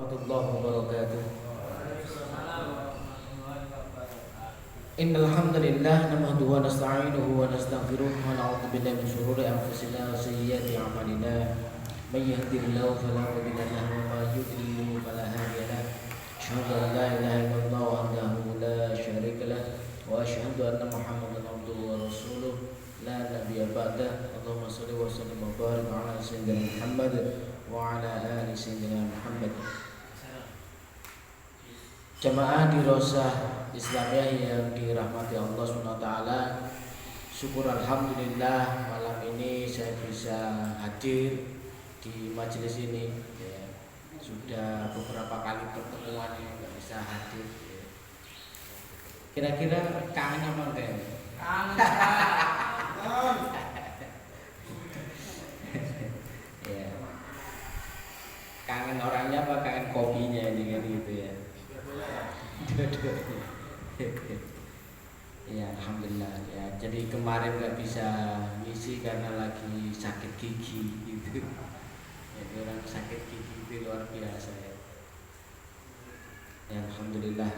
warahmatullahi wabarakatuh. Innal hamdalillah nahmaduhu wa nasta'inuhu wa nastaghfiruh wa na'udzu billahi min shururi anfusina wa sayyiati a'malina. May yahdihillahu fala mudilla lahu wa may yudlil fala hadiya lahu. Asyhadu an la ilaha illallah wahdahu la syarika lahu wa asyhadu anna Muhammadan abduhu wa rasuluh la nabiyya ba'dah. Allahumma shalli wa sallim wa barik ala sayyidina Muhammad wa ala ali sayyidina Muhammad. Jamaah di Rosah Islamiyah yang dirahmati Allah SWT, syukur alhamdulillah malam ini saya bisa hadir di majelis ini ya. Sudah beberapa kali pertemuan yang nggak bisa hadir ya. Kira-kira kangen apa enggak? Kangen. Ya. Kangen orangnya apa kangen kopinya ini kan gitu ya. Ya alhamdulillah ya. Jadi kemarin nggak bisa ngisi karena lagi sakit gigi gitu. Ya, orang sakit gigi itu luar biasa ya. Ya alhamdulillah.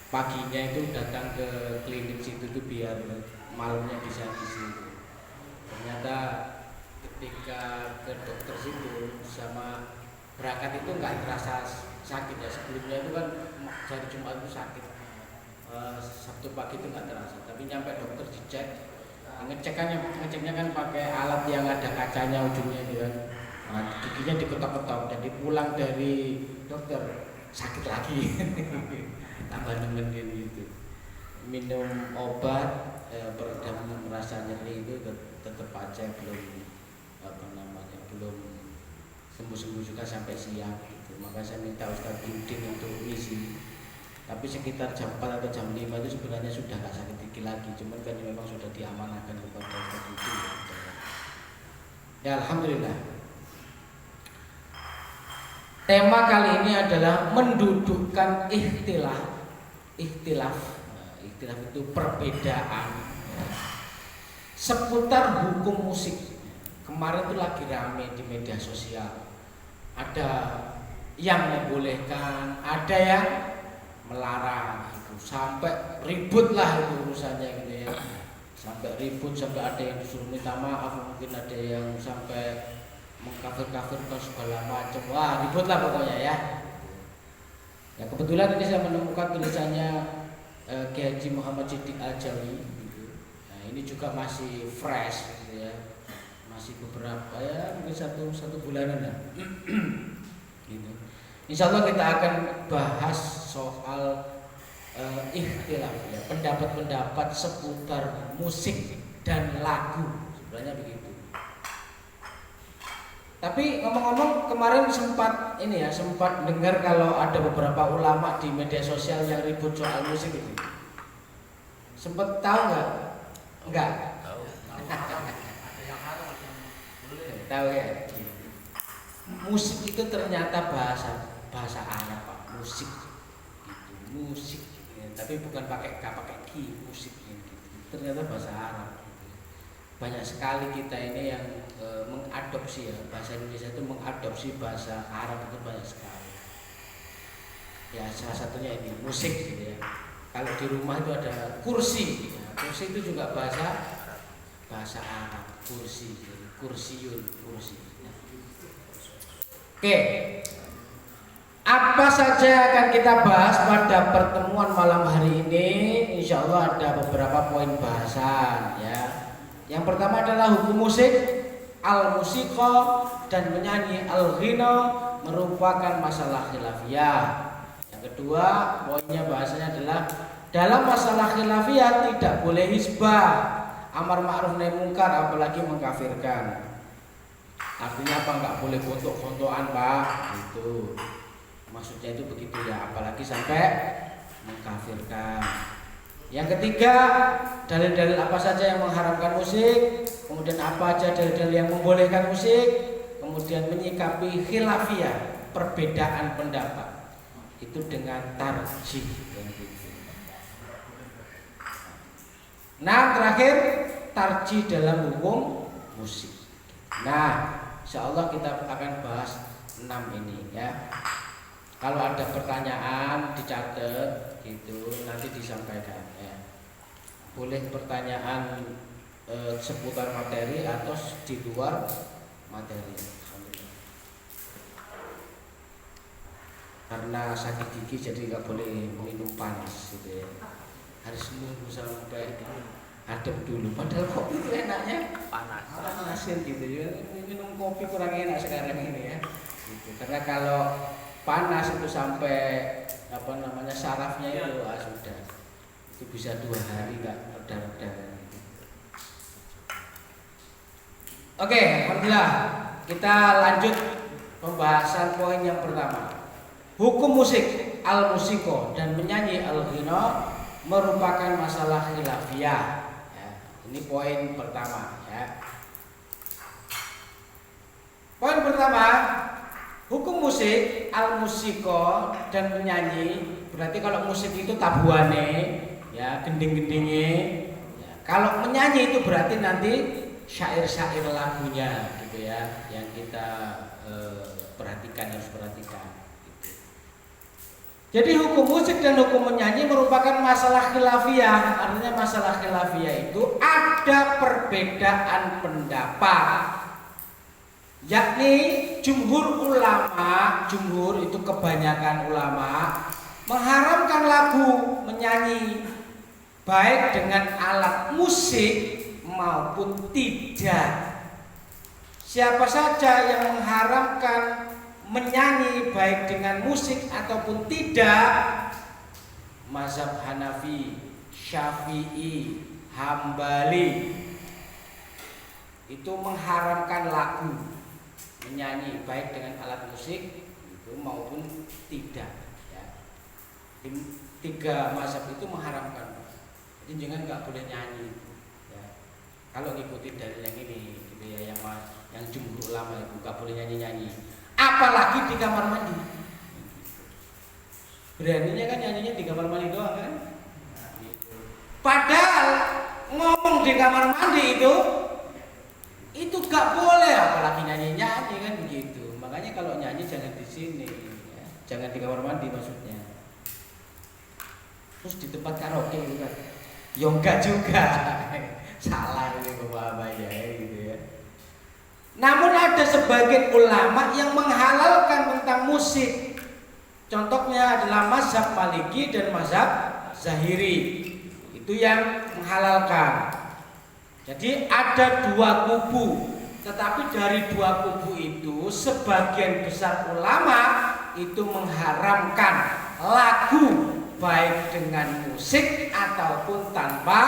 Paginya itu datang ke klinik situ tuh biar malamnya bisa ngisi. Ternyata ketika ke dokter situ sama berangkat itu nggak terasa sakit ya. Sebelumnya itu kan hari Jumat itu sakit, Sabtu pagi itu nggak terasa, tapi nyampe dokter dicek, ngeceknya kan pakai alat yang ada kacanya ujungnya gitu kan. Giginya diketok-ketok, jadi pulang dari dokter sakit lagi. Tambah nemenin gitu, minum obat peredam rasa nyeri itu tetap aja belum sembuh juga sampai siang gitu. Maka saya minta Ustadz Udin untuk ngisi. Tapi sekitar jam 4 atau jam 5 itu sebenarnya sudah gak sakit gigi lagi. Cuman kan memang sudah diamanahkan kepada Ustadz Udin ya. Alhamdulillah. Tema kali ini adalah mendudukkan ikhtilaf. Ikhtilaf itu perbedaan seputar hukum musik. Kemarin itu lagi rame di media sosial. Ada yang membolehkan, ada yang melarang gitu. Sampai ribut lah itu urusannya gitu ya. Sampai ribut, sampai ada yang disuruh minta maaf, mungkin ada yang sampai mengkafir-kafirkan segala macam. Wah, ribut lah pokoknya ya. Ya kebetulan ini saya menemukan tulisannya Kiai Haji Muhammad Siddiq Al-Jawi gitu. Nah, ini juga masih fresh gitu ya. Masih beberapa ya, mungkin satu bulanan lah. Gitu. Insya Allah kita akan bahas soal ikhtilaf ya, pendapat-pendapat seputar musik dan lagu, sebenarnya begitu. Tapi ngomong-ngomong kemarin sempat dengar kalau ada beberapa ulama di media sosial yang ribut soal musik itu. Sempat tahu nggak? Enggak. Tahu ya. Musik itu ternyata bahasa Arab Pak. Musik gitu. Musik gitu. Tapi bukan pakai K, pakai Q, musik gitu. Ternyata bahasa Arab gitu. Banyak sekali kita ini yang mengadopsi ya, bahasa Indonesia itu mengadopsi bahasa Arab itu banyak sekali. Ya salah satunya ini musik gitu ya. Kalau di rumah itu ada kursi. Ya, kursi itu juga bahasa Arab, kursi. Kursiun, kursi. Oke, apa saja akan kita bahas pada pertemuan malam hari ini? Insya Allah ada beberapa poin bahasan ya. Yang pertama adalah hukum musik, al-musiqa dan menyanyi al-ghina merupakan masalah khilafiyah. Yang kedua, poinnya bahasanya adalah dalam masalah khilafiyah tidak boleh hisbah, amar ma'ruf nahi mungkar, apalagi mengkafirkan. Artinya apa? Nggak boleh gontok-gontokan Pak. Itu maksudnya itu begitu ya, apalagi sampai mengkafirkan. Yang ketiga, dalil-dalil apa saja yang mengharamkan musik, kemudian apa aja dalil-dalil yang membolehkan musik, kemudian menyikapi khilafiyah, perbedaan pendapat itu dengan tarjih. Nah terakhir, tarjih dalam hukum musik. Nah, insya Allah kita akan bahas 6 ini ya. Kalau ada pertanyaan dicatat gitu, nanti disampaikan ya. Boleh pertanyaan seputar materi atau di luar materi. Karena sakit gigi jadi nggak boleh minum panas gitu ya. Harus nunggu sampai adem dulu. Padahal kopi itu enaknya panasin gitu ya. Minum kopi kurang enak sekarang ini ya. Gitu. Karena kalau panas itu sampai sarafnya itu sudah itu bisa 2 hari nggak reda-reda. Oke, alhamdulillah kita lanjut pembahasan poin yang pertama. Hukum musik al-musiko dan menyanyi al-ghina merupakan masalah khilafiyah. Ya, ini poin pertama. Ya. Poin pertama, hukum musik al-musiko dan menyanyi berarti kalau musik itu tabuane, ya gending-gendingnya. Ya. Kalau menyanyi itu berarti nanti syair-syair lagunya, gitu ya, yang kita harus perhatikan. Jadi hukum musik dan hukum menyanyi merupakan masalah khilafiyah. Artinya masalah khilafiyah itu ada perbedaan pendapat. Yakni jumhur ulama, jumhur itu kebanyakan ulama mengharamkan lagu menyanyi baik dengan alat musik maupun tidak. Siapa saja yang mengharamkan menyanyi baik dengan musik ataupun tidak, mazhab Hanafi, Syafi'i, Hambali itu mengharamkan lagu menyanyi baik dengan alat musik itu maupun tidak. Ya. 3 mazhab itu mengharamkan. Jadi jangan nggak boleh nyanyi. Ya. Kalau ngikutin dari yang ini, gitu ya, yang jumhur ulama itu nggak boleh nyanyi-nyanyi. Apalagi di kamar mandi. Beraninya kan nyanyinya di kamar mandi doang kan? Padahal ngomong di kamar mandi itu gak boleh, apalagi nyanyi-nyanyi kan begitu. Makanya kalau nyanyi jangan di sini, ya. Jangan di kamar mandi maksudnya. Terus di tempat karaoke gitu kan? Ya enggak juga. Salah ini pemahamannya gitu ya. Namun ada sebagian ulama yang menghalalkan tentang musik. Contohnya adalah mazhab Maliki dan mazhab Zahiri. Itu yang menghalalkan. Jadi ada 2 kubu. Tetapi dari 2 kubu itu sebagian besar ulama itu mengharamkan lagu baik dengan musik ataupun tanpa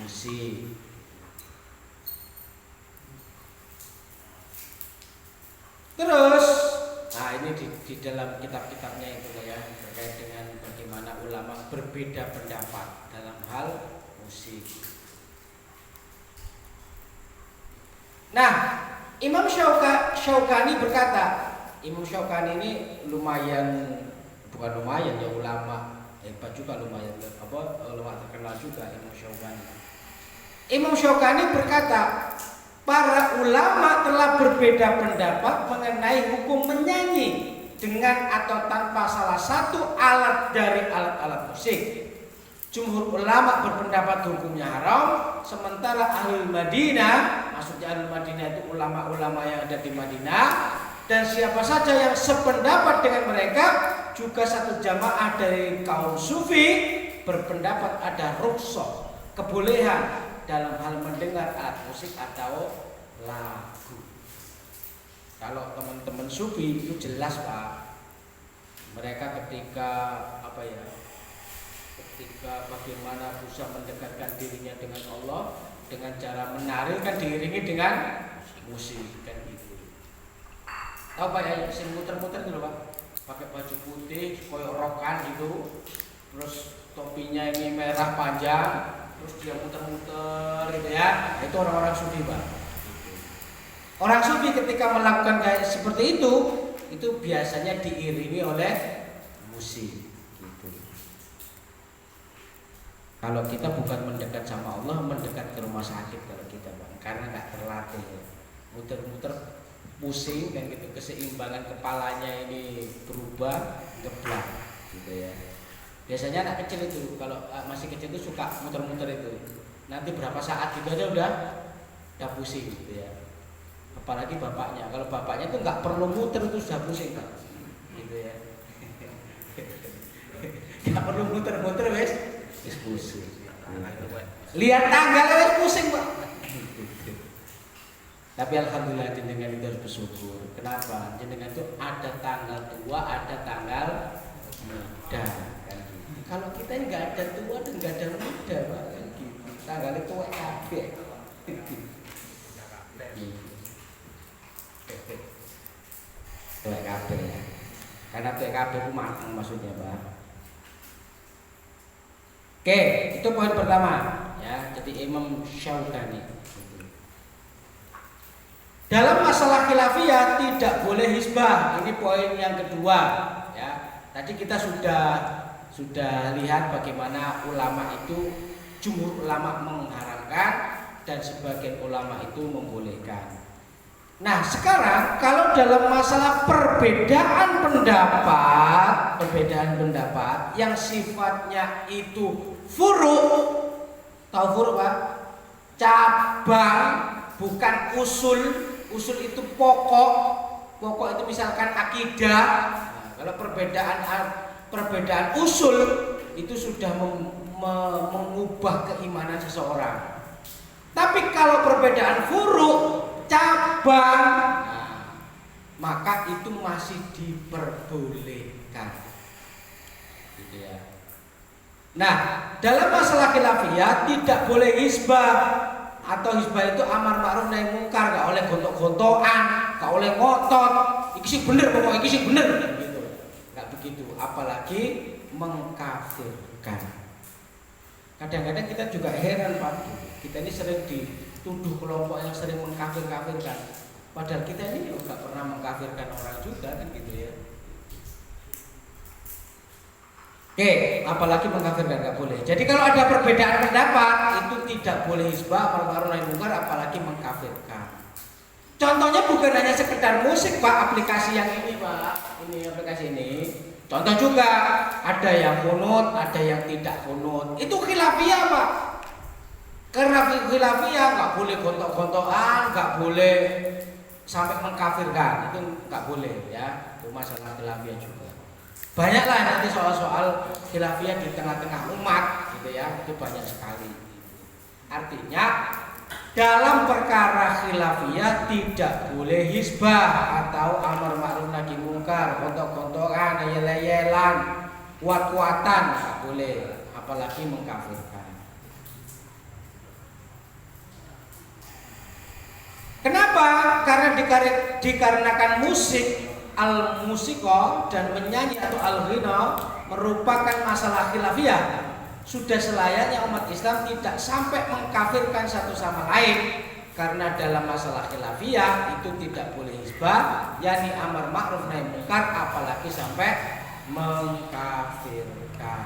musik. Terus, nah ini di dalam kitab-kitabnya itu ya terkait dengan bagaimana ulama berbeda pendapat dalam hal musik. Nah, Imam Syaukani berkata, Imam Syaukani ini bukan lumayan ya ulama hebat juga, lumayan ulama terkenal juga Imam Syaukani. Imam Syaukani berkata, para ulama telah berbeda pendapat mengenai hukum menyanyi dengan atau tanpa salah satu alat dari alat-alat musik. Jumhur ulama berpendapat hukumnya haram, sementara Ahlul Madinah, maksudnya Ahlul Madinah itu ulama-ulama yang ada di Madinah, dan siapa saja yang sependapat dengan mereka, juga satu jamaah dari kaum sufi berpendapat ada rukhsah, kebolehan dalam hal mendengar alat musik atau lagu. Kalau teman-teman sufi itu jelas Pak, mereka ketika bagaimana bisa mendekatkan dirinya dengan Allah dengan cara menari kan diiringi dengan musik kan gitu. Tahu Pak ya, sing muter-muter gitu Pak, pakai baju putih koyo rokan gitu, terus topinya ini merah panjang, terus dia muter-muter gitu ya. Itu orang-orang sufi Pak. Orang sufi ketika melakukan kayak seperti itu biasanya diiringi oleh musik gitu. Kalau kita bukan mendekat sama Allah, mendekat ke rumah sakit kalau kita Pak, karena nggak terlatih muter-muter pusing dan gitu, keseimbangan kepalanya ini berubah, geblak gitu ya. Biasanya anak kecil itu kalau masih kecil itu suka muter-muter itu. Nanti berapa saat gitu aja udah pusing gitu ya. Apalagi bapaknya. Kalau bapaknya itu nggak perlu muter itu sudah pusing Pak. Gitu ya. Nggak perlu muter-muter wes pusing. Lihat tanggal wes pusing Pak. Tapi alhamdulillah jenengan itu harus bersyukur. Kenapa? Jenengan itu ada tanggal tua, ada tanggal muda. Kan gitu. Kalau kita ini nggak ada tua dan nggak ada muda, Pak. Kan gitu. Tanggalnya tua kabeh. Tua kabeh ya. Karena tua kabeh itu matang maksudnya, Pak. Oke, itu poin pertama. Ya, jadi Imam Syaukani. Dalam masalah khilafiyah tidak boleh hisbah. Ini poin yang kedua ya. Tadi kita sudah lihat bagaimana ulama itu, jumhur ulama mengharamkan dan sebagian ulama itu membolehkan. Nah, sekarang kalau dalam masalah perbedaan pendapat yang sifatnya itu furu', tahu furu' Pak? Cabang, bukan usul. Usul itu pokok itu misalkan akidah. Nah, kalau perbedaan usul itu sudah mengubah keimanan seseorang. Tapi kalau perbedaan furu', cabang, nah, maka itu masih diperbolehkan. Gitu ya. Nah, dalam masalah khilafiyah tidak boleh hisbah. Atau hisbah itu amar ma'ruf nahi mungkar, gak oleh gontok-gontokan, gak oleh ngotot. Iki sih bener pokoknya, iki sih bener gitu. Gak begitu, apalagi mengkafirkan. Kadang-kadang kita juga heran Pak. Kita ini sering dituduh kelompok yang sering mengkafirkan. Padahal kita ini gak pernah mengkafirkan orang juga kan gitu ya. Oke, apalagi mengkafirkan nggak boleh. Jadi kalau ada perbedaan pendapat itu tidak boleh hisbah, amar ma'ruf nahi mungkar, apalagi mengkafirkan. Contohnya bukan hanya sekedar musik Pak, aplikasi yang ini Pak, ini aplikasi ini. Contoh juga ada yang kunut, ada yang tidak kunut. Itu khilafiyah Pak. Karena khilafiyah nggak boleh gontok-gontokan, nggak boleh sampai mengkafirkan, itu nggak boleh ya. Itu masalah khilafiyah juga. Banyaklah nanti soal-soal khilafiyah di tengah-tengah umat gitu ya, itu banyak sekali. Artinya dalam perkara khilafiyah tidak boleh hisbah atau amar ma'ruf nahi mungkar, gontok-gontokan, yel-yelan, kuat-kuatan, tidak boleh, apalagi mengkafirkan. Kenapa? Karena dikarenakan musik, al-musiko dan menyanyi atau al-ghina merupakan masalah khilafiyah. Sudah selayaknya umat Islam tidak sampai mengkafirkan satu sama lain, karena dalam masalah khilafiyah itu tidak boleh hisbah, yakni amar ma'ruf nahi mungkar, apalagi sampai mengkafirkan.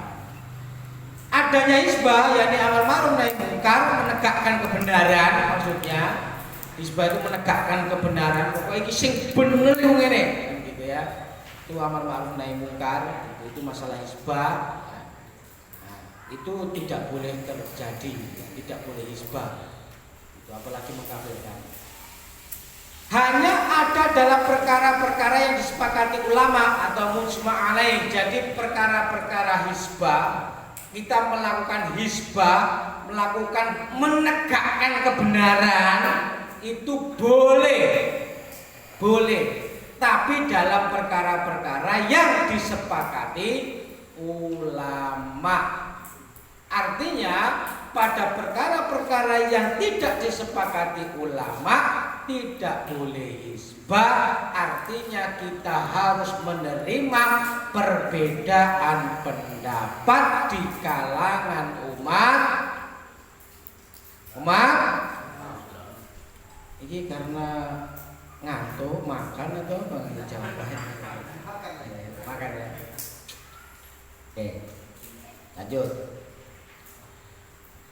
Adanya hisbah, yakni amar ma'ruf nahi mungkar, menegakkan kebenaran maksudnya. Hisbah itu menegakkan kebenaran, pokoknya ini sing bener yang ini gitu ya. Itu amar ma'ruf nahi mungkar, itu masalah hisbah. Nah, itu tidak boleh terjadi, tidak boleh hisbah. Itu apalagi mengkafirkan. Hanya ada dalam perkara-perkara yang disepakati ulama atau mujma' alaih. Jadi perkara-perkara hisbah, kita melakukan hisbah, melakukan menegakkan kebenaran, itu boleh, tapi dalam perkara-perkara yang disepakati ulama. Artinya pada perkara-perkara yang tidak disepakati ulama tidak boleh hisbah. Artinya kita harus menerima perbedaan pendapat di kalangan umat. Ini karena ngantuk, makan atau apa? Jawabannya makan ya. Oke, lanjut.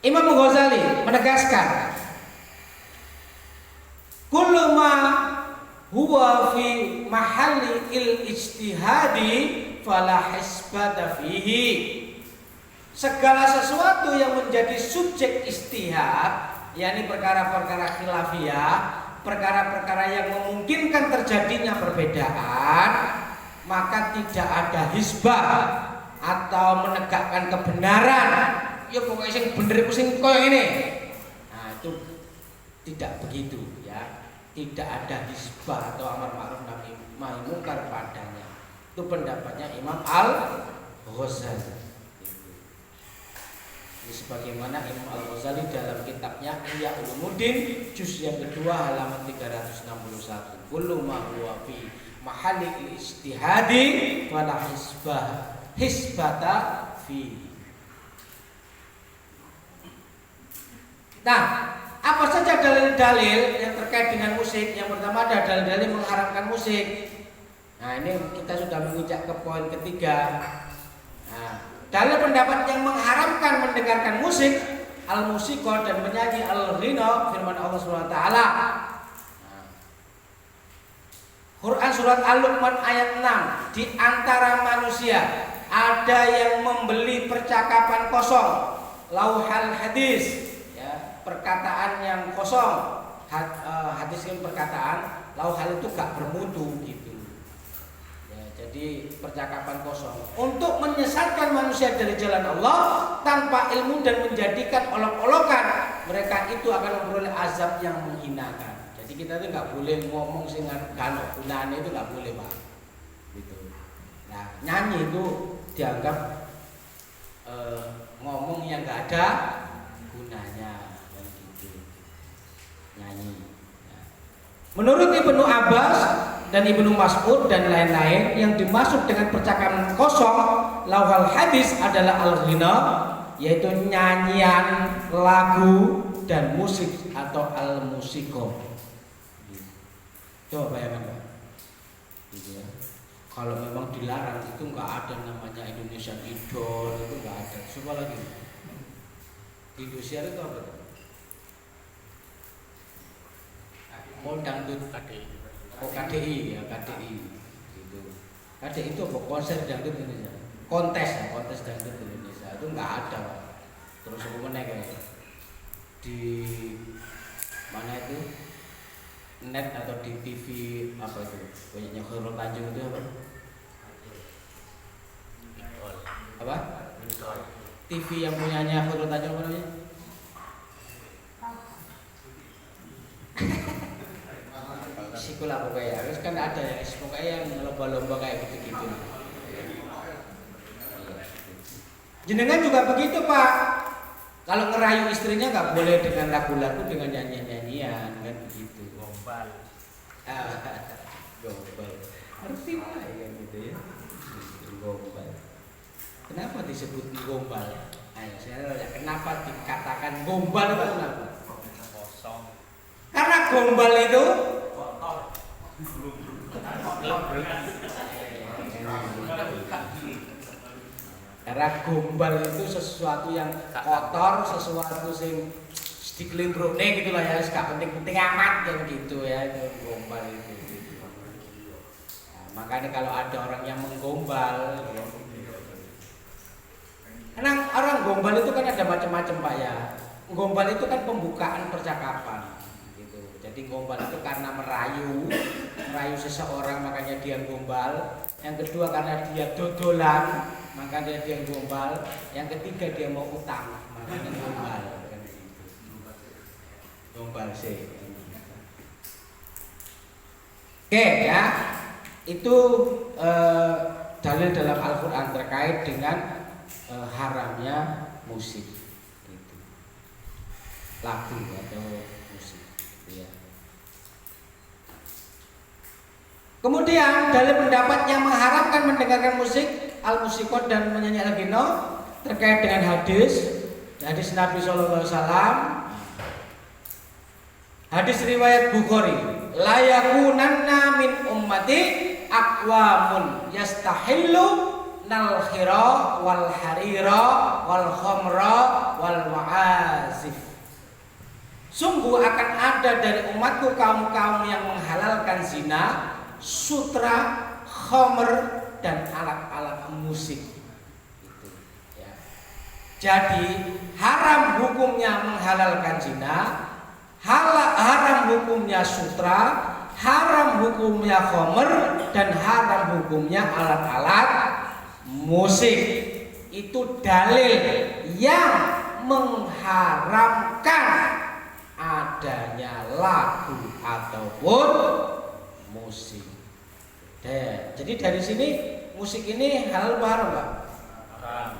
Imam Ghazali menegaskan, kullu ma huwa fi mahalli il ijtihadi fala hisbata fihi. Segala sesuatu yang menjadi subjek istihad, yakni perkara-perkara khilafiyah, perkara-perkara yang memungkinkan terjadinya perbedaan, maka tidak ada hisbah atau menegakkan kebenaran. Ya pokoknya sing bener iku sing koyo ngene. Nah, itu tidak begitu ya. Tidak ada hisbah atau amar ma'ruf nahi munkar padanya. Itu pendapatnya Imam Al-Ghazali. Sebagaimana Imam Al-Ghazali dalam kitabnya Ihya Ulumuddin juz yang kedua halaman 361. Kullu ma huwa fi mahalli ijtihadi wala hisbata fi. Nah, apa saja dalil-dalil yang terkait dengan musik? Yang pertama ada dalil-dalil mengharamkan musik. Nah, ini kita sudah menginjak ke poin ketiga. Nah, dalil pendapat yang mengharamkan mendengarkan musik, al-musiqa dan menyanyi al-ghina, firman Allah SWT. Quran surat Al-Luqman ayat 6, di antara manusia ada yang membeli percakapan kosong, lauhal hadis, ya, perkataan yang kosong. Hadis ini perkataan, lauhal itu gak bermutu gitu. Jadi percakapan kosong untuk menyesatkan manusia dari jalan Allah tanpa ilmu dan menjadikan olok-olokan, mereka itu akan memperoleh azab yang menghinakan. Jadi kita itu nggak boleh ngomong sing gano gunane, itu nggak boleh Pak. Gitu. Nah, nyanyi itu dianggap ngomong yang nggak ada gunanya dan gitu. Nyanyi. Nah. Menurut Ibnu Abbas dan Ibnu Mas'ud dan lain-lain, yang dimaksud dengan percakapan kosong lauhal hadis adalah al-ghina, yaitu nyanyian, lagu dan musik atau al-musiqa. Coba bayangkan Pak. Gitu ya. Kalau memang dilarang itu nggak ada namanya Indonesian Idol, itu nggak ada. Coba lagi. Indosiar itu apa? Mall dangdut KDI. Oh KDI ya, KDI gitu. KDI itu apa? Konser dangdut Indonesia. Kontes dangdut Indonesia itu nggak ada. Terus apa mana kayak di mana itu net atau di TV apa itu? Banyaknya Khairul Tanjung itu apa? Apa? TV yang punyanya Khairul Tanjung apa namanya? Sikulah pokoknya, harus kan ada ya, pokoknya yang lomba-lomba kayak gitu-gitu. Jenengan juga begitu Pak. Kalau ngerayu istrinya nggak boleh dengan lagu-lagu, dengan nyanyian-nyanyian kan begitu. Gombal. Gombal. Arti apa ya gitu ya? Gombal. Kenapa disebut gombal? Ayo saya tanya, kenapa dikatakan gombal itu kenapa? Kosong. Karena gombal itu karena gombal itu sesuatu yang kotor, sesuatu yang dikelimbrukne gitu lah ya, gak penting-penting amat kan gitu ya, itu gombal itu. Nah, makanya kalau ada orang yang menggombal, karena orang gombal itu kan ada macam-macam Pak ya. Gombal itu kan pembukaan percakapan. Jadi gombal itu karena merayu seseorang makanya dia gombal. Yang kedua karena dia dodolan makanya dia gombal. Yang ketiga dia mau utang makanya gombal. Gombal sih. Oke ya, itu dalil dalam Al-Quran terkait dengan haramnya musik, gitu. Lagu atau musik. Ya. Kemudian dalil pendapat yang mengharamkan mendengarkan musik, al-musiqat dan menyanyi al-ghina terkait dengan hadis Nabi sallallahu alaihi wasallam. Hadis riwayat Bukhari, la yakunanna min ummati aqwamun yastahillu nal khira wal harira wal khamra wal ma'azif. Sungguh akan ada dari umatku kaum-kaum yang menghalalkan zina, sutra, khamr, dan alat-alat musik. Itu, ya. Jadi haram hukumnya menghalalkan zina, haram hukumnya sutra, haram hukumnya khamr, dan haram hukumnya alat-alat musik. Itu dalil yang mengharamkan adanya lagu ataupun musik. Jadi dari sini musik ini halal atau haram, Pak? Haram.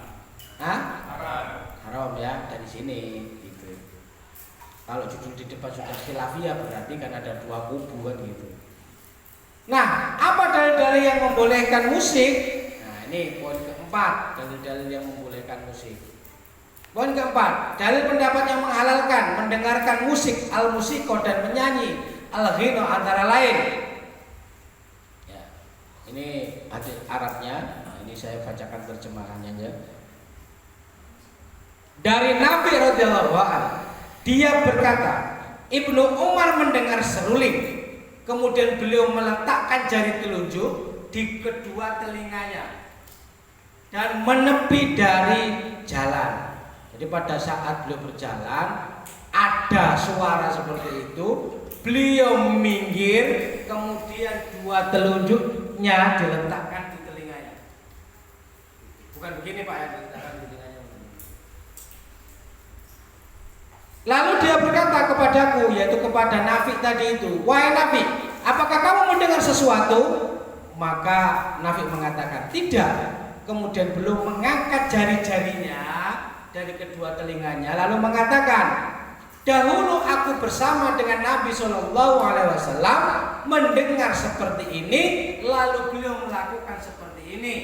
Hah? Haram. Haram ya, dari sini gitu. Kalau judul di depan sudah khilafiyah berarti kan ada dua kubu kan gitu. Nah, apa dalil-dalil yang membolehkan musik? Nah, ini poin keempat, dalil-dalil yang membolehkan musik. Poin keempat, dalil pendapat yang menghalalkan mendengarkan musik, al-musiko, dan menyanyi, al-ghina, antara lain. Ya, ini hadis Arabnya. Nah, ini saya bacakan terjemahannya ya. Dari Nabi radhiyallahu anhu, dia berkata, Ibnu Umar mendengar seruling, kemudian beliau meletakkan jari telunjuk di kedua telinganya dan menepi dari jalan. Jadi pada saat beliau berjalan ada suara seperti itu, beliau minggir, kemudian dua telunjuknya diletakkan di telinganya. Bukan begini Pak ya, diletakkan di telinganya. Lalu dia berkata kepadaku, yaitu kepada Nafi tadi itu, wahai Nafi, apakah kamu mendengar sesuatu? Maka Nafi mengatakan tidak. Kemudian belum mengangkat jari-jarinya dari kedua telinganya, lalu mengatakan, dahulu aku bersama dengan Nabi Shallallahu Alaihi Wasallam mendengar seperti ini, lalu beliau melakukan seperti ini.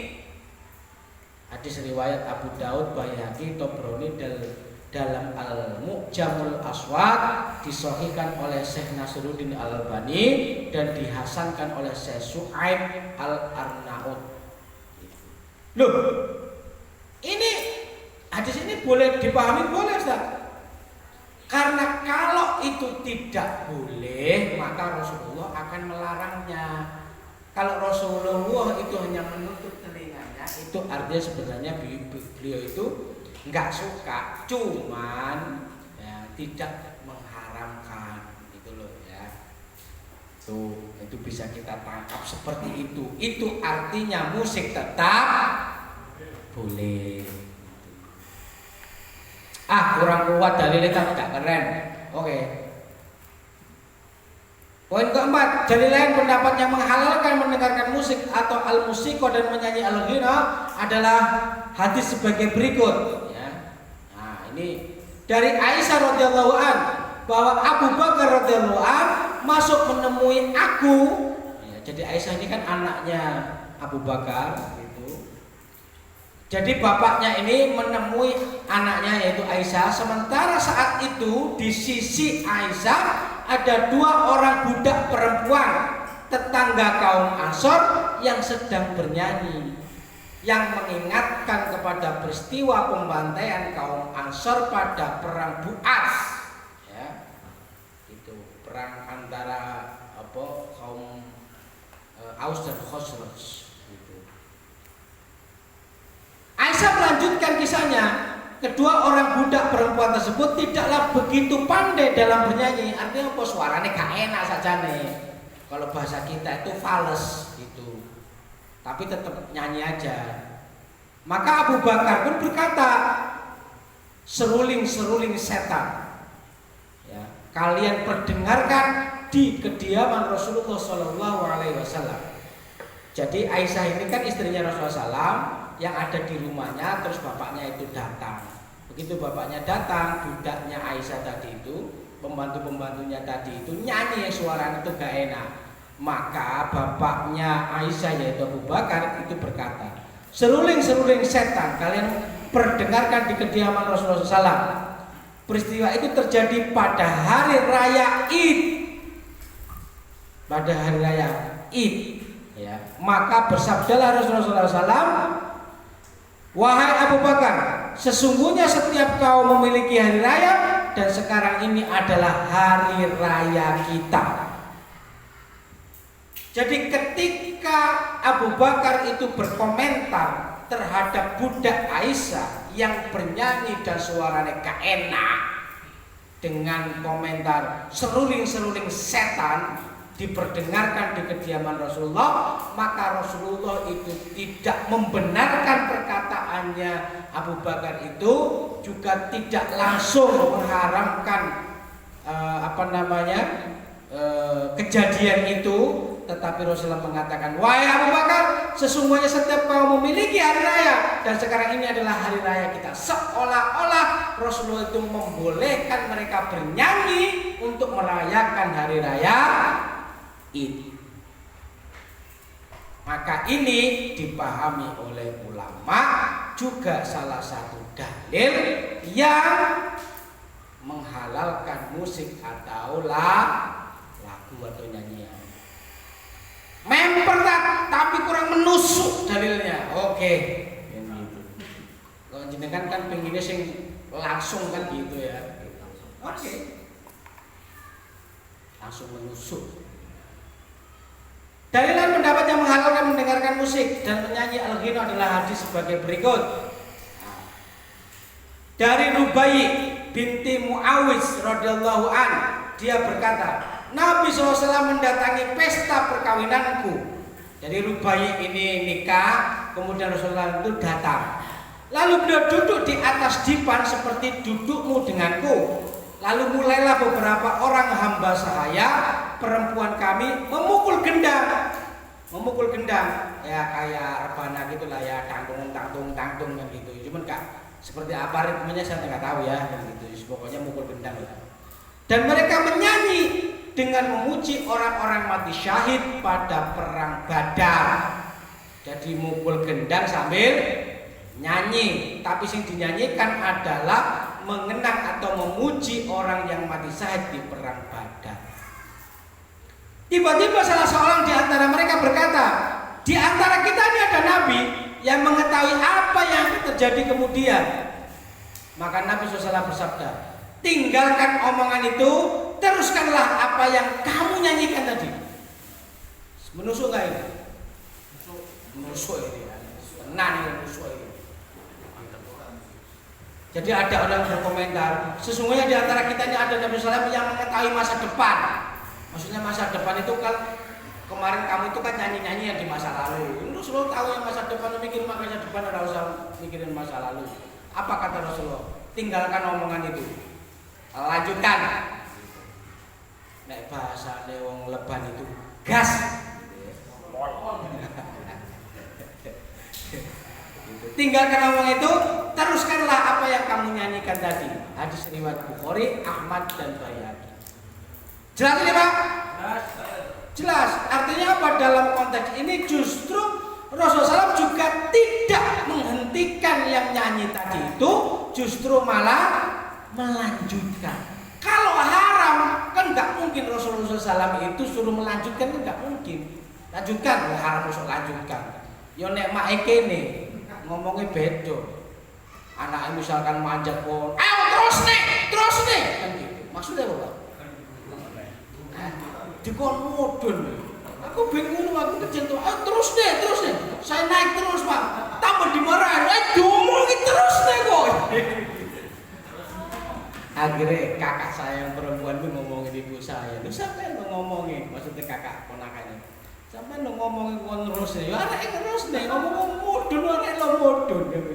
Hadis riwayat Abu Daud, Baihaqi, Tobroni dalam Al-Mu'jamul Aswad, disahihkan oleh Syekh Nasruddin Al-Albani dan dihasankan oleh Syekh Su'aib Al-Arnaud. Loh, ini hadis ini boleh dipahami, boleh Ustaz? Karena kalau itu tidak boleh, maka Rasulullah akan melarangnya. Kalau Rasulullah itu hanya menutup telinganya, itu artinya sebenarnya beliau itu nggak suka, cuman ya, tidak mengharamkan, gitu loh ya. Itu bisa kita tangkap seperti itu. Itu artinya musik tetap boleh. Kurang kuat dalilnya tidak keren. Oke. Poin keempat, dalil lain pendapat yang menghalalkan mendengarkan musik atau al-musiko dan menyanyi al-ghina adalah hadis sebagai berikut. Ini dari Aisyah radhiyallahu an bahwa Abu Bakar radhiyallahu an masuk menemui aku. Ya, jadi Aisyah ini kan anaknya Abu Bakar gitu. Jadi bapaknya ini menemui anaknya yaitu Aisyah. Sementara saat itu di sisi Aisyah ada dua orang budak perempuan tetangga kaum Ansor yang sedang bernyanyi, yang mengingatkan kepada peristiwa pembantaian kaum Ansor pada perang Bu'as, ya, itu perang antara kaum Aus dan Khosraj. Gitu. Aisyah melanjutkan kisahnya. Kedua orang budak perempuan tersebut tidaklah begitu pandai dalam bernyanyi. Artinya apa? Suaranya gak enak saja nih. Kalau bahasa kita itu fales gitu. Tapi tetap nyanyi aja. Maka Abu Bakar pun berkata, seruling-seruling setan, ya, kalian perdengarkan di kediaman Rasulullah Shallallahu Alaihi Wasallam. Jadi Aisyah ini kan istrinya Rasulullah SAW yang ada di rumahnya, terus bapaknya itu datang. Begitu bapaknya datang, budaknya Aisyah tadi itu, pembantu-pembantunya tadi itu nyanyi, suaranya itu gak enak. Maka bapaknya Aisyah yaitu Abu Bakar itu berkata, seruling-seruling setan, kalian perdengarkan di kediaman Rasulullah SAW. Peristiwa itu terjadi pada hari raya Id. Pada hari raya Id, ya. Maka bersabdalah Rasulullah SAW, wahai Abu Bakar, sesungguhnya setiap kaum memiliki hari raya dan sekarang ini adalah hari raya kita. Jadi ketika Abu Bakar itu berkomentar terhadap budak Aisyah yang bernyanyi dan suaranya gak enak dengan komentar seruling-seruling setan diperdengarkan di kediaman Rasulullah, maka Rasulullah itu tidak membenarkan perkataannya Abu Bakar itu, juga tidak langsung mengharamkan kejadian itu, tetapi Rasulullah mengatakan, wahai Abu Bakar, sesungguhnya setiap kaum memiliki hari raya dan sekarang ini adalah hari raya kita. Seolah-olah Rasulullah itu membolehkan mereka bernyanyi untuk merayakan hari raya ini. Maka ini dipahami oleh ulama juga salah satu dalil yang menghalalkan musik atau lagu atau nyanyian. Memper tapi kurang menusuk dalilnya. Oke. Kalau jenengan kan pengennya sing langsung kan gitu ya. Oke. Langsung menusuk. Dalilan pendapat yang menghalalkan mendengarkan musik dan menyanyi al-ghina adalah hadis sebagai berikut. Dari Rubai binti Muawiz radhiyallahu an, dia berkata, Nabi SAW mendatangi pesta perkawinanku. Jadi Rubai ini nikah, kemudian Rasulullah itu datang. Lalu beliau duduk di atas dipan seperti dudukmu denganku. Lalu mulailah beberapa orang hamba sahaya, perempuan kami memukul gendang ya kayak rebana gitulah ya, tangtung kan gitu. Cuman kak seperti apa ritmenya saya nggak tahu ya gitu. Pokoknya mukul gendang lah. Dan mereka menyanyi dengan memuji orang-orang mati syahid pada perang Badar. Jadi mukul gendang sambil nyanyi, tapi yang dinyanyikan adalah mengenang atau memuji orang yang mati syahid di perang Badar. Tiba-tiba salah seorang di antara mereka berkata, di antara kita ini ada Nabi yang mengetahui apa yang akan terjadi kemudian. Maka Nabi SAW bersabda, tinggalkan omongan itu, teruskanlah apa yang kamu nyanyikan tadi. Menusuk gak ini? Menusuk ini ya. Benar ini menusuk ini. Jadi ada orang berkomentar, sesungguhnya di antara kita ini ada Nabi SAW yang mengetahui masa depan. Maksudnya masa depan itu kan kemarin kamu itu kan nyanyi-nyanyi yang di masa lalu. Lu selalu tahu yang masa depan, mikirin masa depan, tidak usah mikirin masa lalu. Apa kata Rasulullah? Tinggalkan omongan itu. Lanjutkan. Nek bahasa wong leban itu gas. Tinggalkan omong itu, teruskanlah apa yang kamu nyanyikan tadi. Hadis riwayat Bukhari, Ahmad dan Baihaqi. Jelas ini Pak? Jelas. Artinya apa? Dalam konteks ini justru Rasulullah SAW juga tidak menghentikan yang nyanyi tadi itu, justru malah melanjutkan. Kalau haram kan nggak mungkin Rasulullah SAW itu suruh melanjutkan, kan nggak mungkin. Lanjutkan, haram Rasul lanjutkan. Yo nek mak kene ngomongnya bedo. Anaknya misalkan manjat pohon, ayo terus nih, kan gitu. Maksudnya apa? Dikon mudun. Aku bingung waktu kecil tuh. Terus deh. Saya naik terus Pak. Tambah dimarahin. Diomongin terus deh kok. Akhirnya kakak saya yang perempuan tuh ngomongin ibu saya. Lu sampai lu ngomongin, maksudnya kakak ponakannya. Sampai lu ngomongin kon terus deh. Ya anak terus deh ngomong mudun, anak lo mudun gitu.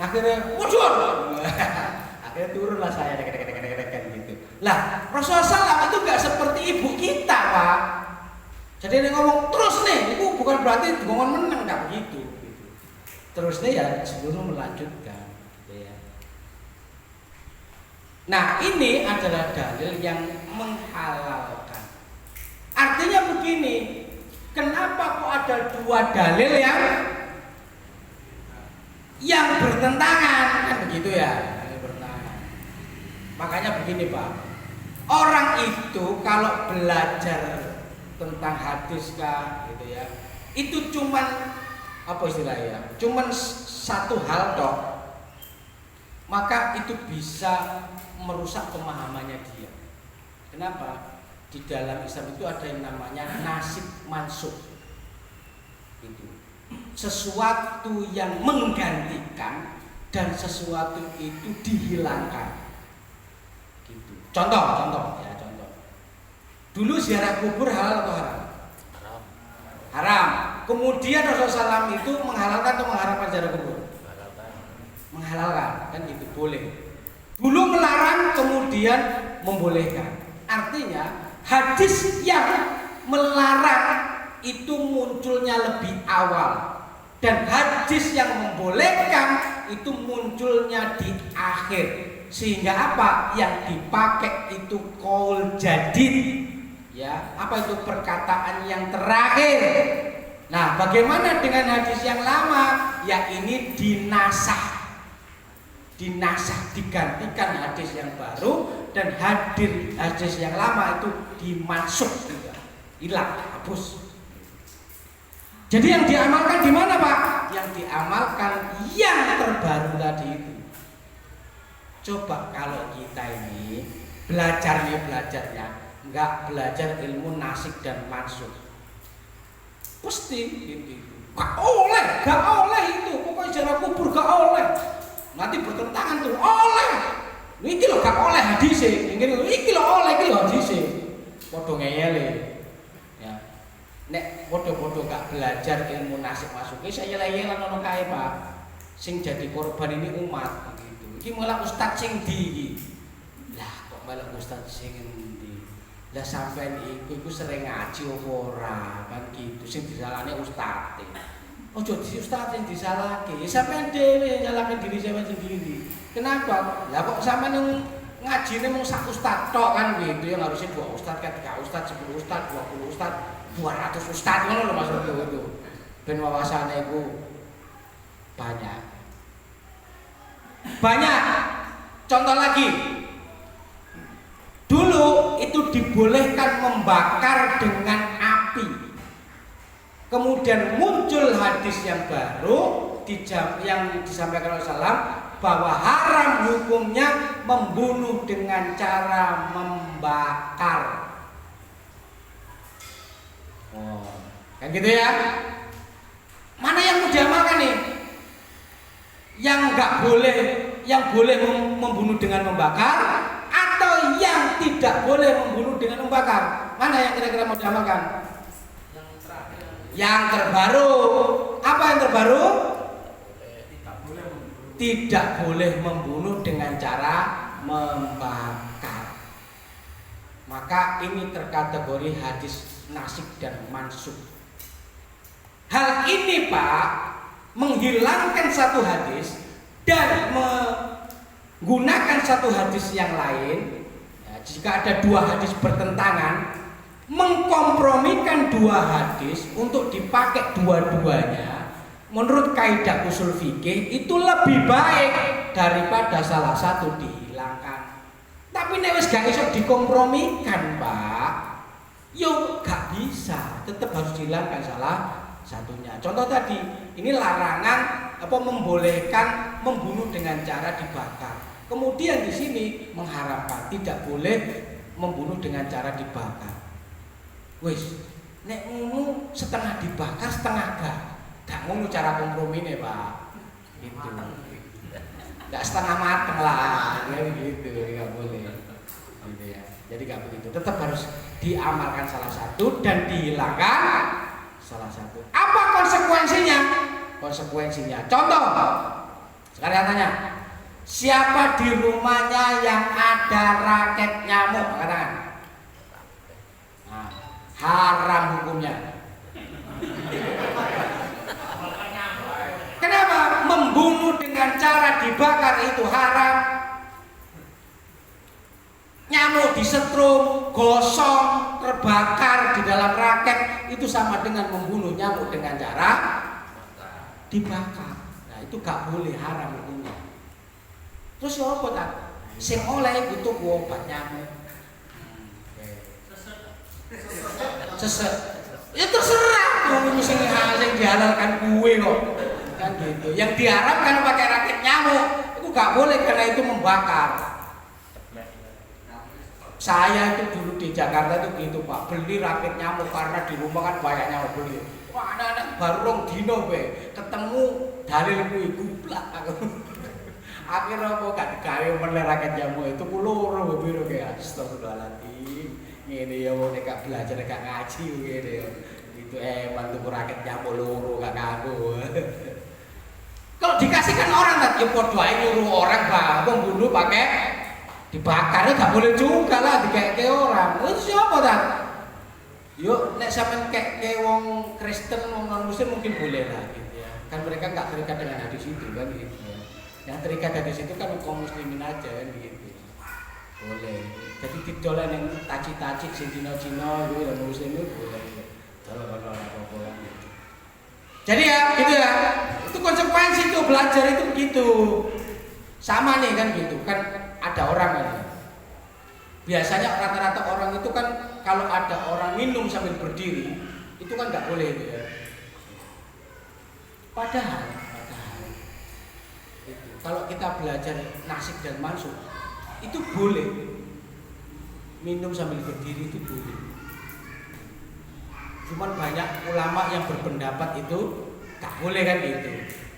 Akhirnya mudun. Akhirnya turunlah saya dek gitu. Lah Rasulullah SAW itu gak seperti ibu kita Pak. Jadi dia ngomong terus nih, itu bukan berarti ngomong menang, gak begitu. Terus nih ya sebelum melanjutkan. Gitu ya. Nah ini adalah dalil yang menghalalkan. Artinya begini, kenapa kok ada dua dalil yang bertentangan kan begitu ya? Makanya begini Pak, orang itu kalau belajar tentang hadis kah gitu ya, itu cuman apa istilahnya? Cuman satu hal toh, maka itu bisa merusak pemahamannya dia. Kenapa? Di dalam Islam itu ada yang namanya nasib mansukh. Itu sesuatu yang menggantikan dan sesuatu itu dihilangkan. Gitu. Contoh ya, contoh. Dulu ziarah kubur halal atau haram? Haram. Kemudian Rasulullah SAW itu menghalalkan atau mengharamkan ziarah kubur? Menghalalkan, kan gitu, boleh. Dulu melarang, kemudian membolehkan. Artinya hadis yang melarang itu munculnya lebih awal, dan hadis yang membolehkan itu munculnya di akhir. Sehingga apa? Yang dipakai itu qaul jadid. Ya, apa itu? Perkataan yang terakhir. Nah, bagaimana dengan hadis yang lama? Ya, ini dinasah, digantikan hadis yang baru, dan hadis yang lama itu dimansukh juga, hilang, hapus. Jadi yang diamalkan di mana, Pak? Yang diamalkan yang terbaru tadi itu. Coba kalau kita ini belajarnya nggak belajar ilmu nasikh dan mansukh, pasti gitu. Gak oleh itu. Pokoknya ziarah kubur gak oleh. Nanti bertentangan tuh, oleh. Iki lho gak oleh hadise. Iki lho oleh, iki lho hadise. Padha ngeyele. Ya. Nek padha-padha gak belajar ilmu nasikh mansukh, saya yel-yelan ono kae, Pak. Sing jadi korban ini umat gitu. Iki malah ustaz sing ndi iki. Lah kok malah ustaz sing ndi. Lah sampean iku sering ngaji apa ora kan gitu. Sing disalahne ustaz. Ojo di ustaz yang disalahke. Sampean dhewe nyalahke diri sampean sendiri. Kenapa? Lah kok sampean yang ngajine mung sak ustaz tok kan gitu. Yang harusnya 2 ustaz kan 3 ustaz, 10 ustaz, 20 ustaz, 200 ustaz ngono lho maksudku itu. Ben wawasane iku banyak. Contoh lagi. Dulu itu dibolehkan membakar dengan api. Kemudian muncul hadis yang baru yang disampaikan oleh Rasulullah bahwa haram hukumnya membunuh dengan cara membakar. Oh, kan gitu ya? Mana yang mau diamalkan nih? Yang nggak boleh, yang boleh membunuh dengan membakar, atau yang tidak boleh membunuh dengan membakar? Mana yang kira-kira mau diamalkan? Yang terbaru. Apa yang terbaru? Tidak boleh membunuh dengan cara membakar. Maka ini terkategori hadis nasikh dan mansukh. Hal ini, Pak, menghilangkan satu hadis dan menggunakan satu hadis yang lain. Ya, jika ada 2 hadis bertentangan, mengkompromikan 2 hadis untuk dipakai dua-duanya, menurut kaidah usul fikih itu lebih baik daripada salah satu dihilangkan. Tapi nek wis gak iso dikompromikan, Pak, yo gak bisa, tetap harus dihilangkan salah satunya. Contoh tadi, ini larangan membolehkan membunuh dengan cara dibakar. Kemudian di sini mengharamkan tidak boleh membunuh dengan cara dibakar. Wis, nek ngono setengah dibakar, setengah gak ngono cara kompromine, Pak. Gitu. Gak setengah mateng lah, ya gitu, gak boleh. Gitu ya. Jadi gak begitu. Tetap harus diamalkan salah satu dan dihilangkan salah satu. Apa konsekuensinya? Konsekuensinya. Contoh. Sekarang tanya. Siapa di rumahnya yang ada raket nyamuk? Katakan. Haram hukumnya. Kenapa? Membunuh dengan cara dibakar itu haram. Nyamuk disetrum, gosong, terbakar di dalam raket itu sama dengan membunuh nyamuk dengan cara dibakar. Nah itu gak boleh, haram hukumnya. Terus apa tak? Sing oleh butuh obat nyamuk. Sesek. Ya terserah Wong sing dihalalkan kue kok. Kan gitu. Yang diharamkan pakai rakit nyamuk itu nggak boleh karena itu membakar. Saya itu dulu di Jakarta itu gitu Pak, beli rakit nyamuk karena di rumah kan banyak nyamuk beli. Wah anak-anak baru rong dino be, ketemu dalil kuwi gublak aku. Akhirnya aku gak digawe meneh rakit nyamuk itu loro biro kayak astagfirullahaladzim. Ngene ya wong nek belajar nek ngaji ngene ya. Itu emang tuh rakit nyamuk loro gak ngaku. Kalau dikasihkan orang tadi podo ae nyuruh orang membunuh pakai dibakarnya gak boleh juga lah dikeke orang. Itu siapa tak? Yuk, nek sampean keke wong Kristen, wong non Muslim mungkin boleh lah gitu ya. Kan mereka nggak terikat dengan hadis itu kan gitu ya. Yang terikat hadis itu kan kaum muslimin aja kan gitu. Boleh. Jadi didolan yang taci-taci sing Cina-Cina gitu dan muslim itu boleh. Kalau apa-apa gitu. Jadi ya, gitu ya. Itu konsekuensi itu belajar itu begitu. Sama nih kan gitu. Kan ada orang ya. Biasanya rata-rata orang itu kan kalau ada orang minum sambil berdiri itu kan nggak boleh itu ya. Padahal itu, kalau kita belajar nasik dan mansuk itu boleh minum sambil berdiri itu boleh. Cuman banyak ulama yang berpendapat itu nggak boleh kan gitu.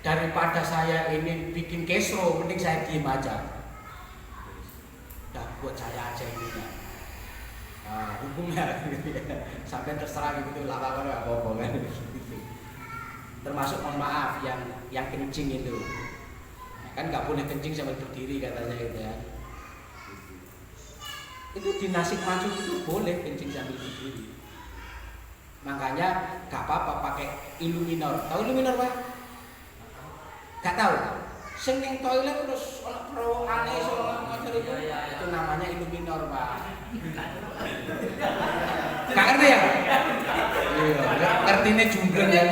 Daripada saya ini bikin kesro, mending saya diem aja. Buat saya aja ini ya. Hukumnya gitu ya. Sampai terserah gitu lakukan apa-apa kan gitu. Termasuk mohon maaf yang kencing itu. Kan nggak boleh kencing sambil berdiri katanya gitu ya. Itu di nasik mansuk itu boleh kencing sambil berdiri. Makanya nggak apa-apa pakai iluminor. Tahu iluminor Pak? Nggak tahu. Sing ning toilet terus ana perawakane iso ngajar itu namanya iluminor, Pak. Gak ngerti ya? Iya, ngertine jumbleng ya.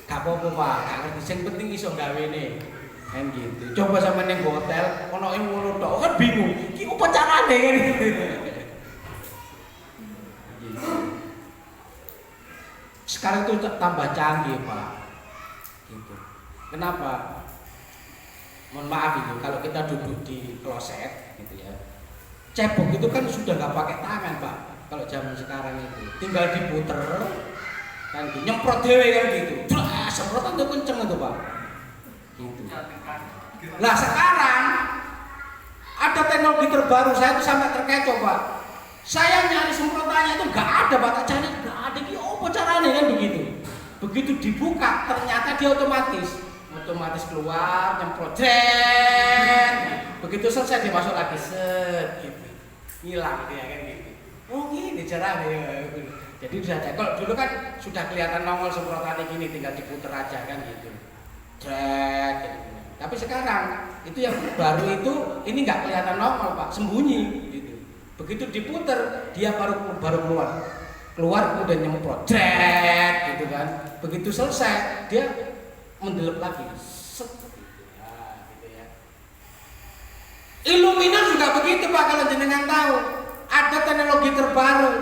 Gak apa-apa, Pak. Gak ngerti sing penting iso gawene. Kan gitu. Coba sampe ning hotel ono ngono tok kan bingung. Iki opo carane kan gitu. Sekarang itu tambah canggih Pak gitu. Kenapa? Mohon maaf itu kalau kita duduk di kloset gitu ya, cebok itu kan sudah nggak pakai tangan Pak. Kalau zaman sekarang itu tinggal diputer kan gitu. Nyemprot dewe kan gitu. Semprotan tuh kenceng itu Pak gitu. Lah sekarang ada teknologi terbaru, saya tuh sampai terkecoh Pak. Saya nyari semprotannya itu nggak ada Pak, tak cari nggak ada. Apa caranya kan begitu? Begitu dibuka ternyata dia otomatis keluar nyemprot jret. Begitu selesai dia masuk lagi set gitu. Hilang dia kan gitu. Oh gini caranya. Jadi sudah kalau dulu kan sudah kelihatan nongol semprotannya gini tinggal diputer aja kan gitu. Jret gitu. Tapi sekarang itu yang baru itu ini nggak kelihatan nongol Pak, sembunyi gitu. Begitu diputer dia baru keluar udah nyemprot jret gitu kan. Begitu selesai dia mendelep lagi set nah, gitu ya. Illuminor juga begitu Pak, kalau jenengan tahu ada teknologi terbaru.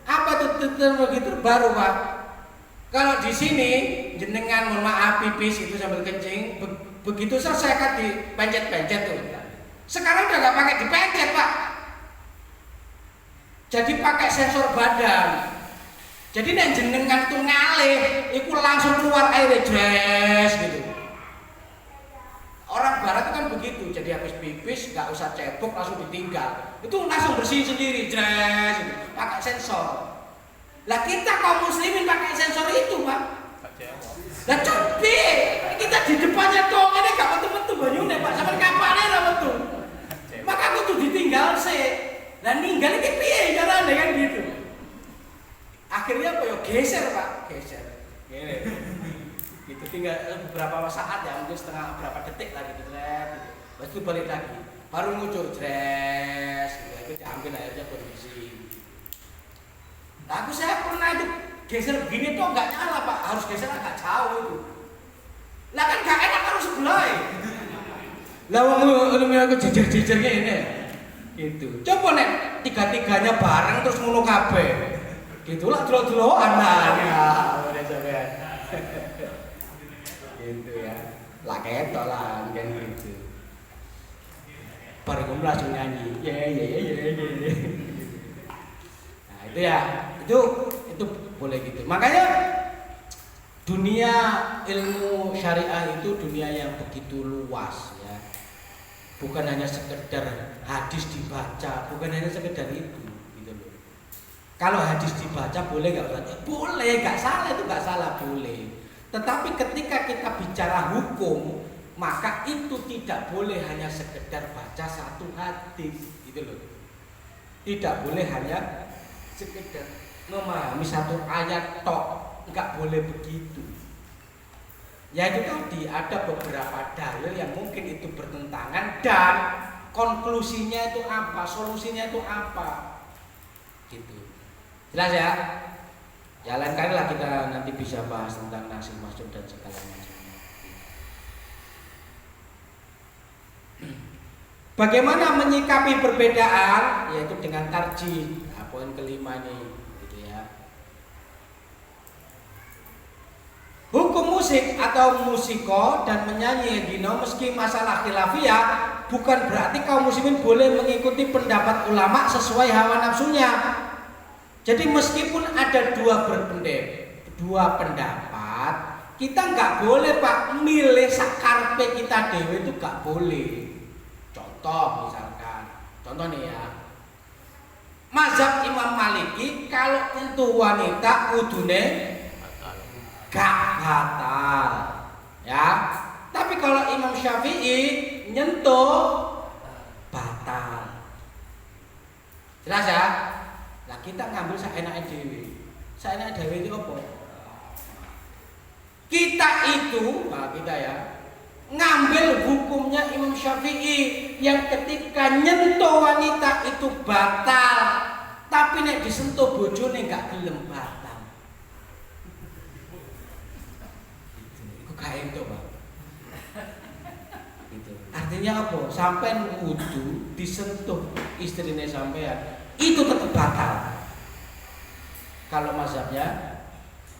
Apa tuh teknologi terbaru Pak? Kalau di sini jenengan mohon maaf pipis itu sambil kencing begitu selesai kan dipencet-pencet tuh. Sekarang udah nggak pakai dipencet Pak. Jadi pakai sensor badan. Jadi nek jenengan tuh ngalih, itu langsung keluar air jres gitu. Orang barat itu kan begitu. Jadi habis pipis nggak usah cebok langsung ditinggal. Itu langsung bersih sendiri jres gitu. Pakai sensor. Lah kita kaum muslimin pakai sensor itu Pak. Lah coba kita di depannya dong ini gak betul-betul banyune Pak. Sampai kapannya lah betul. Maka aku tuh ditinggal sih. Dan ninggal ini piye carane kan gitu. Akhirnya apa ya geser Pak, geser. Gini. Gitu tinggal beberapa saat ya, mungkin setengah berapa detik lagi gitu. Terus itu balik lagi. Baru muncul jres, gitu. Itu diambil airnya kondisi. Nah, saya pernah itu geser begini tuh nggak nyala Pak, harus geser agak jauh itu. Lah kan gak enak harus sebelah. Lah wong ilmu aku jejer-jejer ngene. Gitu. Coba nek tiga-tiganya bareng terus ngono kabeh. Gitu lah delok-delokan ya. Udah sampean. Gitu ya. Lah ketok lah kan gitu. Baru langsung nyanyi. Ye. Nah, itu ya. Itu boleh gitu. Makanya dunia ilmu syariah itu dunia yang begitu luas ya. Bukan hanya sekedar hadis dibaca, bukan hanya sekedar itu gitu loh. Kalau hadis dibaca boleh nggak Ustaz? Boleh, nggak salah, itu nggak salah, boleh. Tetapi ketika kita bicara hukum, maka itu tidak boleh hanya sekedar baca satu hadis gitu loh. Tidak boleh hanya sekedar memahami satu ayat tok, nggak boleh begitu. Ya itu tadi ada beberapa dalil yang mungkin itu bertentangan dan konklusinya itu apa, solusinya itu apa, gitu. Jelas ya? Ya lain kali lah kita nanti bisa bahas tentang nasil masuk dan segala macamnya. Bagaimana menyikapi perbedaan, yaitu dengan tarjih. Nah, poin kelima nih, gitu ya. Hukum musik atau musiko dan menyanyi dino meski masalah khilafiyah bukan berarti kaum muslimin boleh mengikuti pendapat ulama sesuai hawa nafsunya. Jadi meskipun ada dua pendapat, kita nggak boleh Pak milih sakarpe kita dewe, itu nggak boleh. Contoh misalkan, contoh nih ya, mazhab Imam Maliki kalau untuk wanita kudune gak batal, ya. Tapi kalau Imam Syafi'i nyentuh batal. Jelas ya? Nah kita ngambil saenake dhewe. Saenake dhewe itu apa? Kita itu, nah kita ya, ngambil hukumnya Imam Syafi'i yang ketika nyentuh wanita itu batal, tapi nek disentuh bojone gak gelem batal. Kain itu Pak. Gitu. Artinya apa? Sampai wudu disentuh istrinya sampean itu tetap batal. Kalau mazhabnya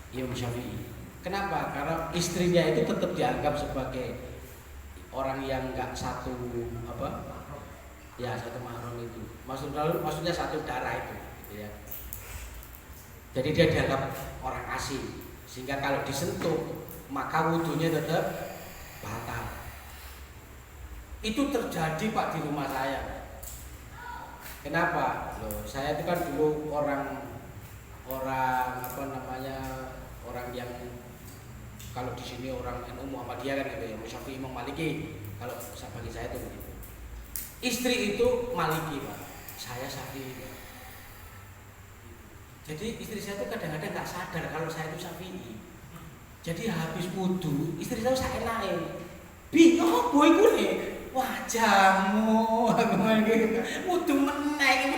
Imam Syafi'i. Kenapa? Karena istrinya itu tetap dianggap sebagai orang yang enggak satu apa? Ya satu mahram itu. Maksudnya satu darah itu, gitu ya. Jadi dia dianggap orang asing. Sehingga kalau disentuh maka wudhunya tetap batal. Itu terjadi Pak di rumah saya. Kenapa? Loh, saya itu kan dulu orang apa namanya, orang yang kalau di sini orang NU Muhammadiyah kan gitu ya, Syafi'i Imam Maliki. Kalau bagi saya itu begitu. Istri itu Maliki Pak, saya Syafi'i. Jadi istri saya itu kadang-kadang nggak sadar kalau saya itu Syafi'i. Jadi habis wudu, istri saya saenake. Bi, opo iku nih? Wajahmu, gitu. Wudu meneh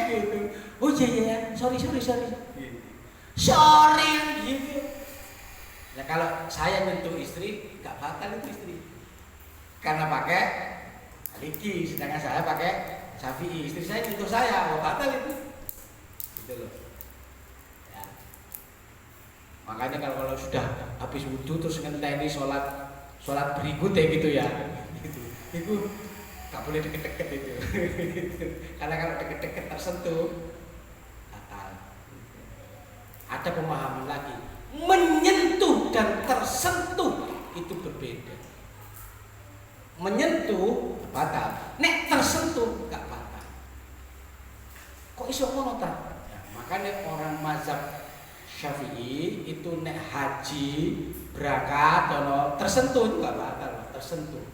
gitu. Oh iya, sorry. Sorry gitu. Nah kalau saya nyentuh istri, nggak batal itu istri. Karena pakai Maliki, sedangkan saya pakai Syafi'i. Istri saya nyentuh saya, oh batal itu. Gitu loh. Makanya kalau sudah habis wudhu terus ngenteni sholat berikut ya gitu ya, itu nggak boleh deket-deket itu. Karena kalau deket-deket tersentuh batal. Ada pemahaman lagi, menyentuh dan tersentuh itu berbeda. Menyentuh batal, nek tersentuh nggak batal. Kok iso ngono ta? Ya, makanya orang mazhab Syafi'i itu nek haji berangkat kalau tersentuh itu nggak batal, tersentuh.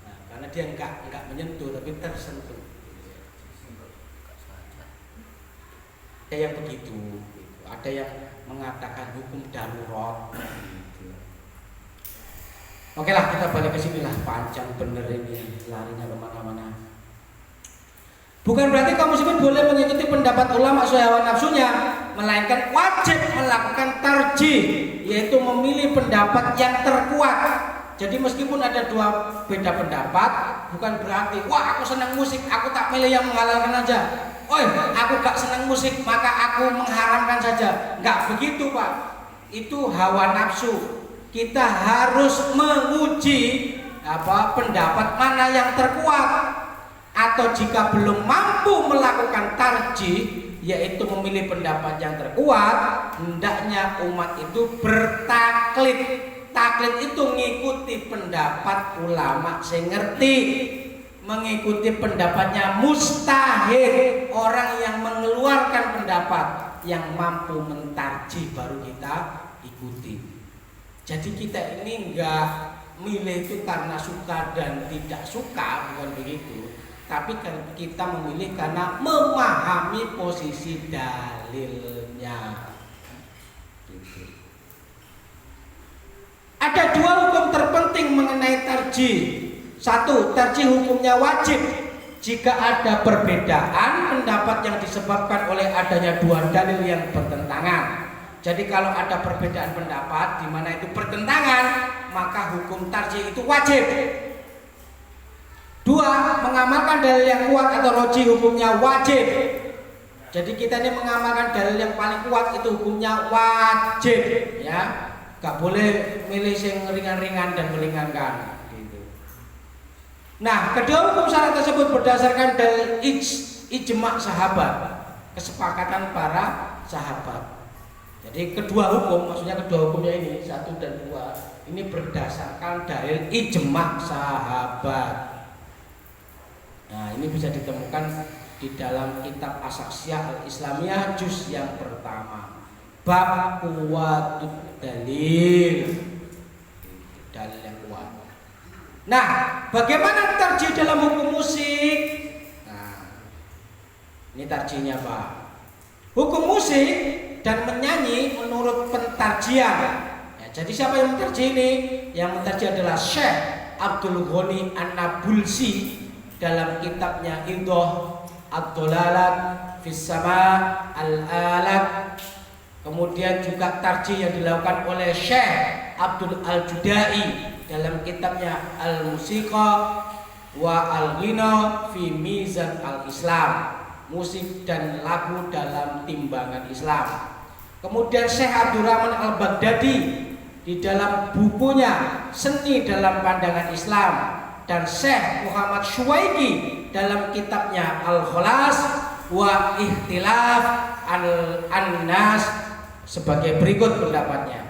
Nah, karena dia nggak menyentuh tapi tersentuh. Ada yang begitu, gitu. Ada yang mengatakan hukum darurat. Gitu. Oke lah, kita balik ke sini lah, panjang bener ini larinya kemana-mana. Bukan berarti kaum muslimin boleh mengikuti pendapat ulama sesuai hawa nafsunya, melainkan wajib melakukan tarjih, yaitu memilih pendapat yang terkuat Jadi meskipun ada dua beda pendapat, bukan berarti wah aku senang musik, aku tak milih yang menghalalkan aja. Oi, aku gak senang musik, maka aku mengharamkan saja. Enggak begitu, Pak. Itu hawa nafsu. Kita harus menguji pendapat mana yang terkuat. Atau jika belum mampu melakukan tarjih, yaitu memilih pendapat yang terkuat, hendaknya umat itu bertaklid. Taklid itu mengikuti pendapat ulama sing ngerti, mengikuti pendapatnya mustahid, orang yang mengeluarkan pendapat yang mampu mentarjih baru kita ikuti. Jadi kita ini enggak milih itu karena suka dan tidak suka, bukan begitu. Tapi kita memilih karena memahami posisi dalilnya. Ada dua hukum terpenting mengenai tarjih. Satu, tarjih hukumnya wajib jika ada perbedaan pendapat yang disebabkan oleh adanya dua dalil yang bertentangan. Jadi kalau ada perbedaan pendapat di mana itu bertentangan, maka hukum tarjih itu wajib. Dua, mengamalkan dalil yang kuat atau roji hukumnya wajib. Jadi kita ini mengamalkan dalil yang paling kuat itu hukumnya wajib, ya. Gak boleh milih yang ringan-ringan dan meringankan gitu. Nah, kedua hukum syarat tersebut berdasarkan dalil ijma' sahabat, kesepakatan para sahabat. Jadi kedua hukum, maksudnya kedua hukumnya ini 1 dan 2 ini berdasarkan dalil ijma' sahabat. Nah, ini bisa ditemukan di dalam kitab As-Saksiyah Al-Islamiyah juz yang pertama. Bab kuwatut dalil yang kuat. Nah, bagaimana tarjih dalam hukum musik? Nah, ini tarjihnya, Pak. Hukum musik dan menyanyi menurut pentarjian. Ya, jadi siapa yang mentarjih ini? Yang mentarjih adalah Syekh Abdul Ghani An-Nabulsi dalam kitabnya Idah Ad-Dalalat fis Sama' Al-Alat. Kemudian juga tarjih yang dilakukan oleh Syekh Abdul Al-Judai dalam kitabnya Al-Musiqa wa Al-Ghina fi Mizan Al-Islam, musik dan lagu dalam timbangan Islam. Kemudian Syekh Abdurrahman Al-Baghdadi di dalam bukunya Seni dalam Pandangan Islam, dan Syekh Muhammad Syuwaiki dalam kitabnya Al-Khalas wa Ikhtilaf An-Nas sebagai berikut pendapatnya.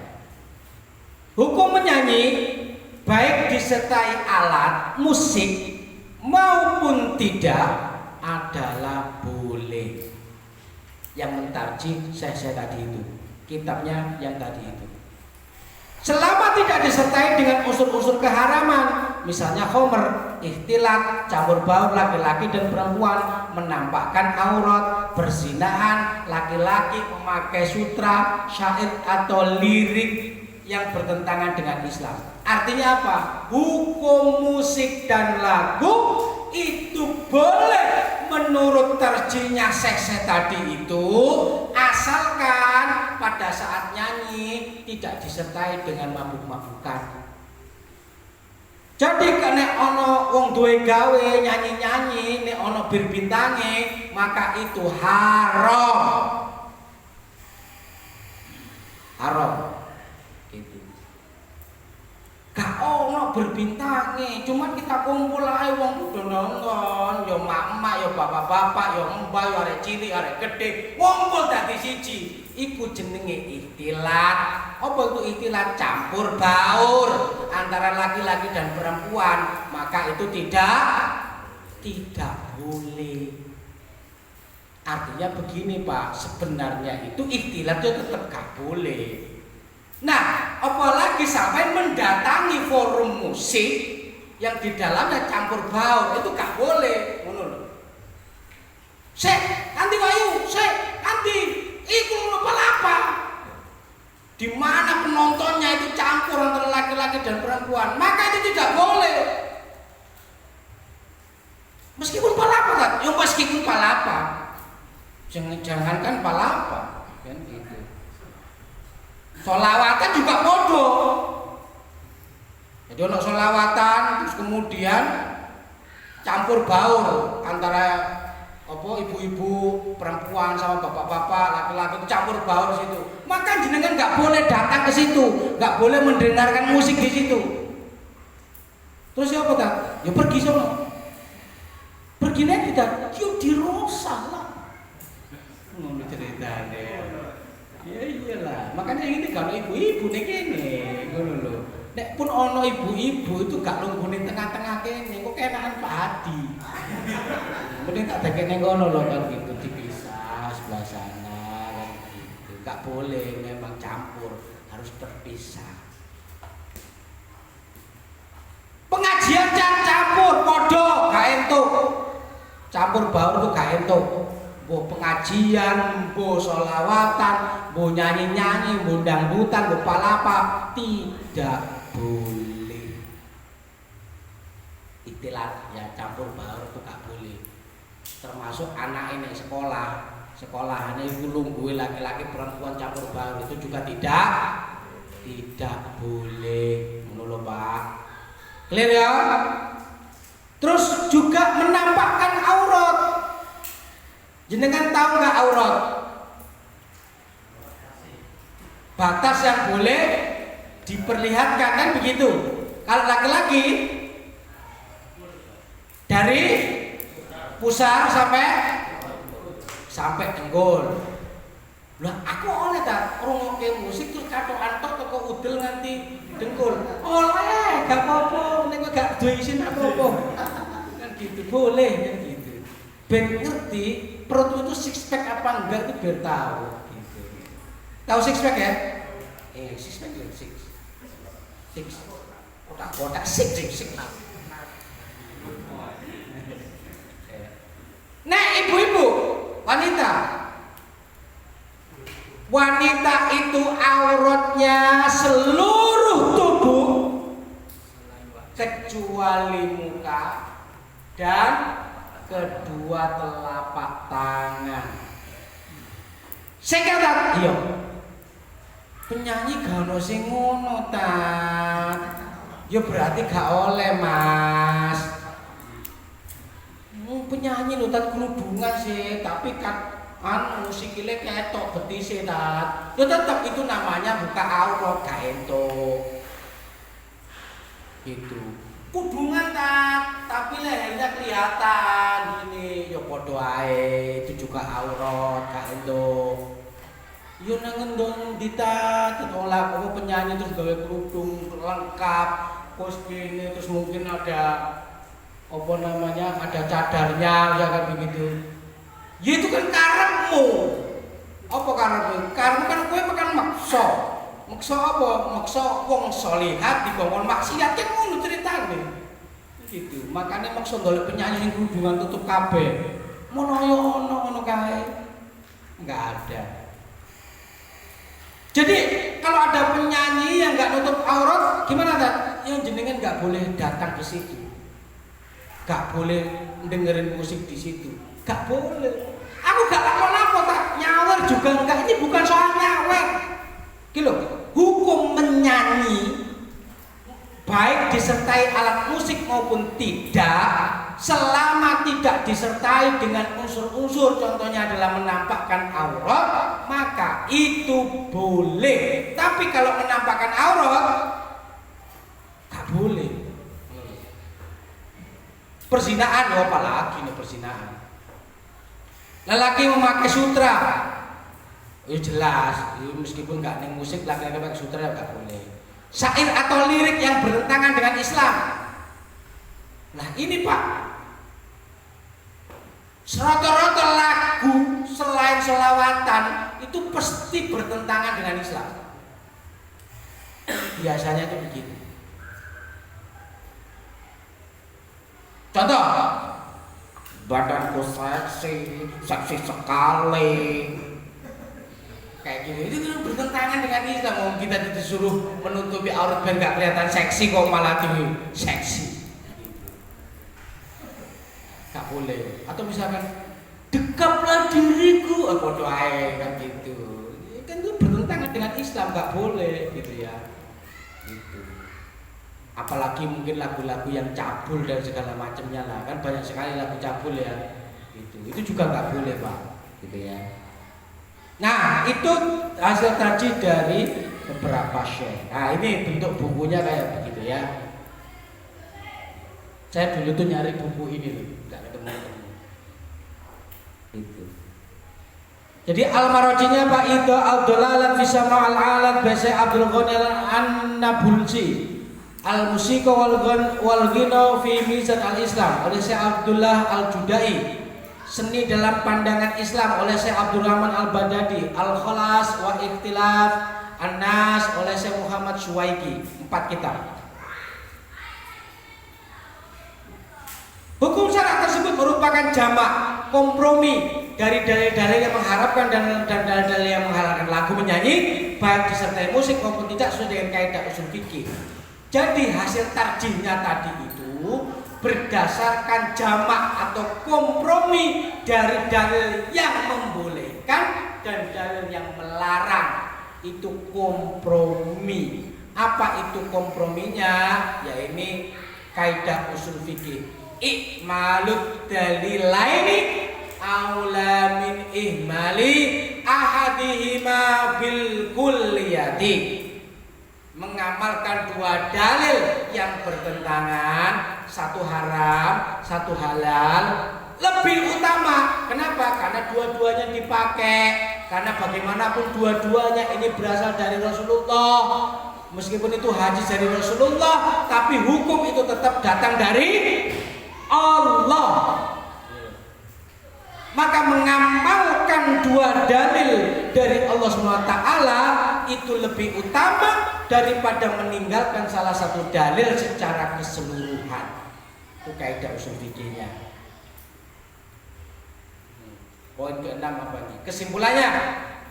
Hukum menyanyi baik disertai alat musik maupun tidak adalah boleh. Yang mentarjih saya tadi itu, kitabnya yang tadi itu. Selama tidak disertai dengan unsur-unsur keharaman, misalnya khomer, ikhtilat, campur baur laki-laki dan perempuan, menampakkan aurat, berzinahan, laki-laki memakai sutra, syair atau lirik yang bertentangan dengan Islam. Artinya apa? Hukum musik dan lagu itu boleh menurut tarjihnya Syekh tadi itu, asalkan pada saat nyanyi tidak disertai dengan mabuk-mabukan. Jadi nek ono wong duwe gawe nyanyi-nyanyi, nek ono bir bintange, maka itu haram. Haram. Gitu. Gak ono berbintange, cuma kita kumpul ae wong padha nonton, ya mak-mak, ya bapak-bapak, ya mbah, ya arek cilik, arek gedhe, kumpul dadi siji. Iku jenenge ikhtilat. Apa itu ikhtilat? Campur baur antara laki-laki dan perempuan, maka itu tidak boleh. Artinya begini, Pak, sebenarnya itu ikhtilat itu tetap gak boleh. Nah, apalagi sampai mendatangi forum musik yang di dalamnya campur baur, itu gak boleh. Ngono lho. Sek, nanti wayu, sek, nanti iku lupa apa? Di mana penontonnya itu campur antara laki-laki dan perempuan, maka itu tidak boleh. Meskipun palapa kan? Ya meskipun palapa. Jangankan palapa, kan gitu. Sholawatan juga bodoh. Jadi ono selawatan terus kemudian campur baur antara apa ibu-ibu perempuan sama bapak-bapak laki-laki itu campur baur situ. Maka jenengan nggak boleh datang ke situ, nggak boleh mendengarkan musik di situ. Terus siapa tak? Ya pergi sono. Pergi nih kita, yuk dirusak lah. Ngono ceritane. Ya iyalah. Makanya ini kalau ibu-ibu nih gini, ngono lho. Nek pun ono ibu-ibu itu gak lungguh tengah-tengah kene, kok kenakan Pak Hadi. Mending tak dekene ngono lho kan gitu dipisah sebelah sana kan gitu. Gak boleh memang campur, harus terpisah. Pengajian campur podo gak entuk. Campur baur tuh gak entuk. Mbok pengajian, mbok sholawatan, mbok nyanyi-nyanyi, mbok dangdutan, mbok palapa, tidak boleh. Istilah ya campur baur itu gak boleh. Termasuk anak ini sekolahannya itu lungguh laki-laki perempuan campur baur itu juga tidak boleh. Menurut Pak, clear ya? Terus juga menampakkan aurat. Jenengan tahu nggak aurat? Batas yang boleh diperlihatkan kan begitu. Kalau laki-laki dari pusar sampai dengkul. Lah aku oleh tak ngrungokke musik terus katokan tok teko udel nganti dengkul. Oleh, gak apa-apa, nek gak duwe isin apa-apa. Kan gitu, boleh kan gitu. Ben ngerti perut itu six pack apa enggak itu biar tahu gitu. Tahu six pack ya? Six pack ya, six. Kotak six. Nah, ibu-ibu, wanita itu auratnya seluruh tubuh kecuali muka dan kedua telapak tangan. Saya kata, iya. Penyanyi gak ono sing ngono ta. Ya berarti gak oleh, Mas. Penyanyi lho tat kerudungan sih, tapi kan musikile ketok betise tat. Ya tetap itu namanya buka aurat gak entuk. Gitu. Kudungan tapi lehernya kelihatan ini ya podo ae itu juga aurat gak entuk. Yo nang ngendong ditat tolak apa penyanyi terus gawe kerudung lengkap terus gini terus mungkin ada apa namanya ada cadarnya ya kan begitu. Ya itu kan karepmu. Apa karepmu? Karepmu kan kowe makan maksa. Maksa apa? Maksa wong sholihat dikongkon maksiat kan ngono ceritane. Gitu. Makanya maksa golek penyanyi sing kerudungan tutup kabeh. Mono yo ono kae. Enggak ada. Jadi kalau ada penyanyi yang enggak nutup aurat, gimana tak? Yang jenengan enggak boleh datang ke situ. Enggak boleh dengerin musik di situ. Enggak boleh. Aku enggak lapo-lapo tak nyawer juga enggak. Ini bukan soal nyawer. Gitu. Hukum menyanyi baik disertai alat musik maupun tidak, selama tidak disertai dengan unsur-unsur contohnya adalah menampakkan aurat, maka itu boleh. Tapi kalau menampakkan aurat gak boleh. Perzinaan ya apalagi nih perzinaan. Lelaki memakai sutra, ya jelas, ya meskipun gak ning musik laki-laki pakai sutra ya gak boleh. Syair atau lirik yang bertentangan dengan Islam. Nah ini Pak, rata-rata lagu selain selawatan itu pasti bertentangan dengan Islam. Biasanya itu begitu. Contoh, badanku seksi sekali. Kayak gini, itu kan bertentangan dengan Islam. Kita disuruh menutupi aurat biar gak kelihatan seksi kok malah tinggi seksi. Gak boleh. Atau misalkan dekaplah diriku, apa doain kan gitu. Kan itu bertentangan dengan Islam, gak boleh gitu ya. Gitu. Apalagi mungkin lagu-lagu yang cabul dan segala macamnya lah, kan banyak sekali lagu cabul ya. Itu juga nggak boleh Pak, gitu ya. Nah itu hasil kaji dari beberapa syekh. Nah ini bentuk bukunya kayak begitu ya. Saya dulu tuh nyari buku ini loh, nggak ketemu. Itu. Jadi al-Marajinya Pak Ida Abdulalat Fisama al-Alat Basa Abdul Ghani an-Nabulsi al-Musika wal Ghina fi Mizan al-Islam oleh Syekh Abdullah al-Judai, Seni dalam Pandangan Islam oleh Syekh Abdurrahman al-Badadi, Al-Khalas wa Ikhtilaf An-Nas oleh Syekh Muhammad Suwaiki. 4 kitab. Hukum syarak tersebut merupakan jamak kompromi dari dalil-dalil yang mengharapkan dan dalil-dalil yang menghalalkan lagu menyanyi baik disertai musik maupun tidak sesuai dengan kaidah usul fikih. Jadi hasil tarjihnya tadi itu berdasarkan jamak atau kompromi dari dalil yang membolehkan dan dalil yang melarang. Itu kompromi. Apa itu komprominya? Ya ini kaidah usul fikih. Ikmalud dalilaini aula min ihmali ahadihima bil kulliyati. Mengamalkan 2 dalil yang bertentangan, satu haram, satu halal, lebih utama. Kenapa? Karena dua-duanya dipakai. Karena bagaimanapun dua-duanya ini berasal dari Rasulullah. Meskipun itu hadis dari Rasulullah, tapi hukum itu tetap datang dari Allah. Maka mengamalkan 2 dalil dari Allah SWT itu lebih utama daripada meninggalkan salah satu dalil secara keseluruhan. Itu kaidah usul fikihnya. Poin ke-6 apa nih? Kesimpulannya,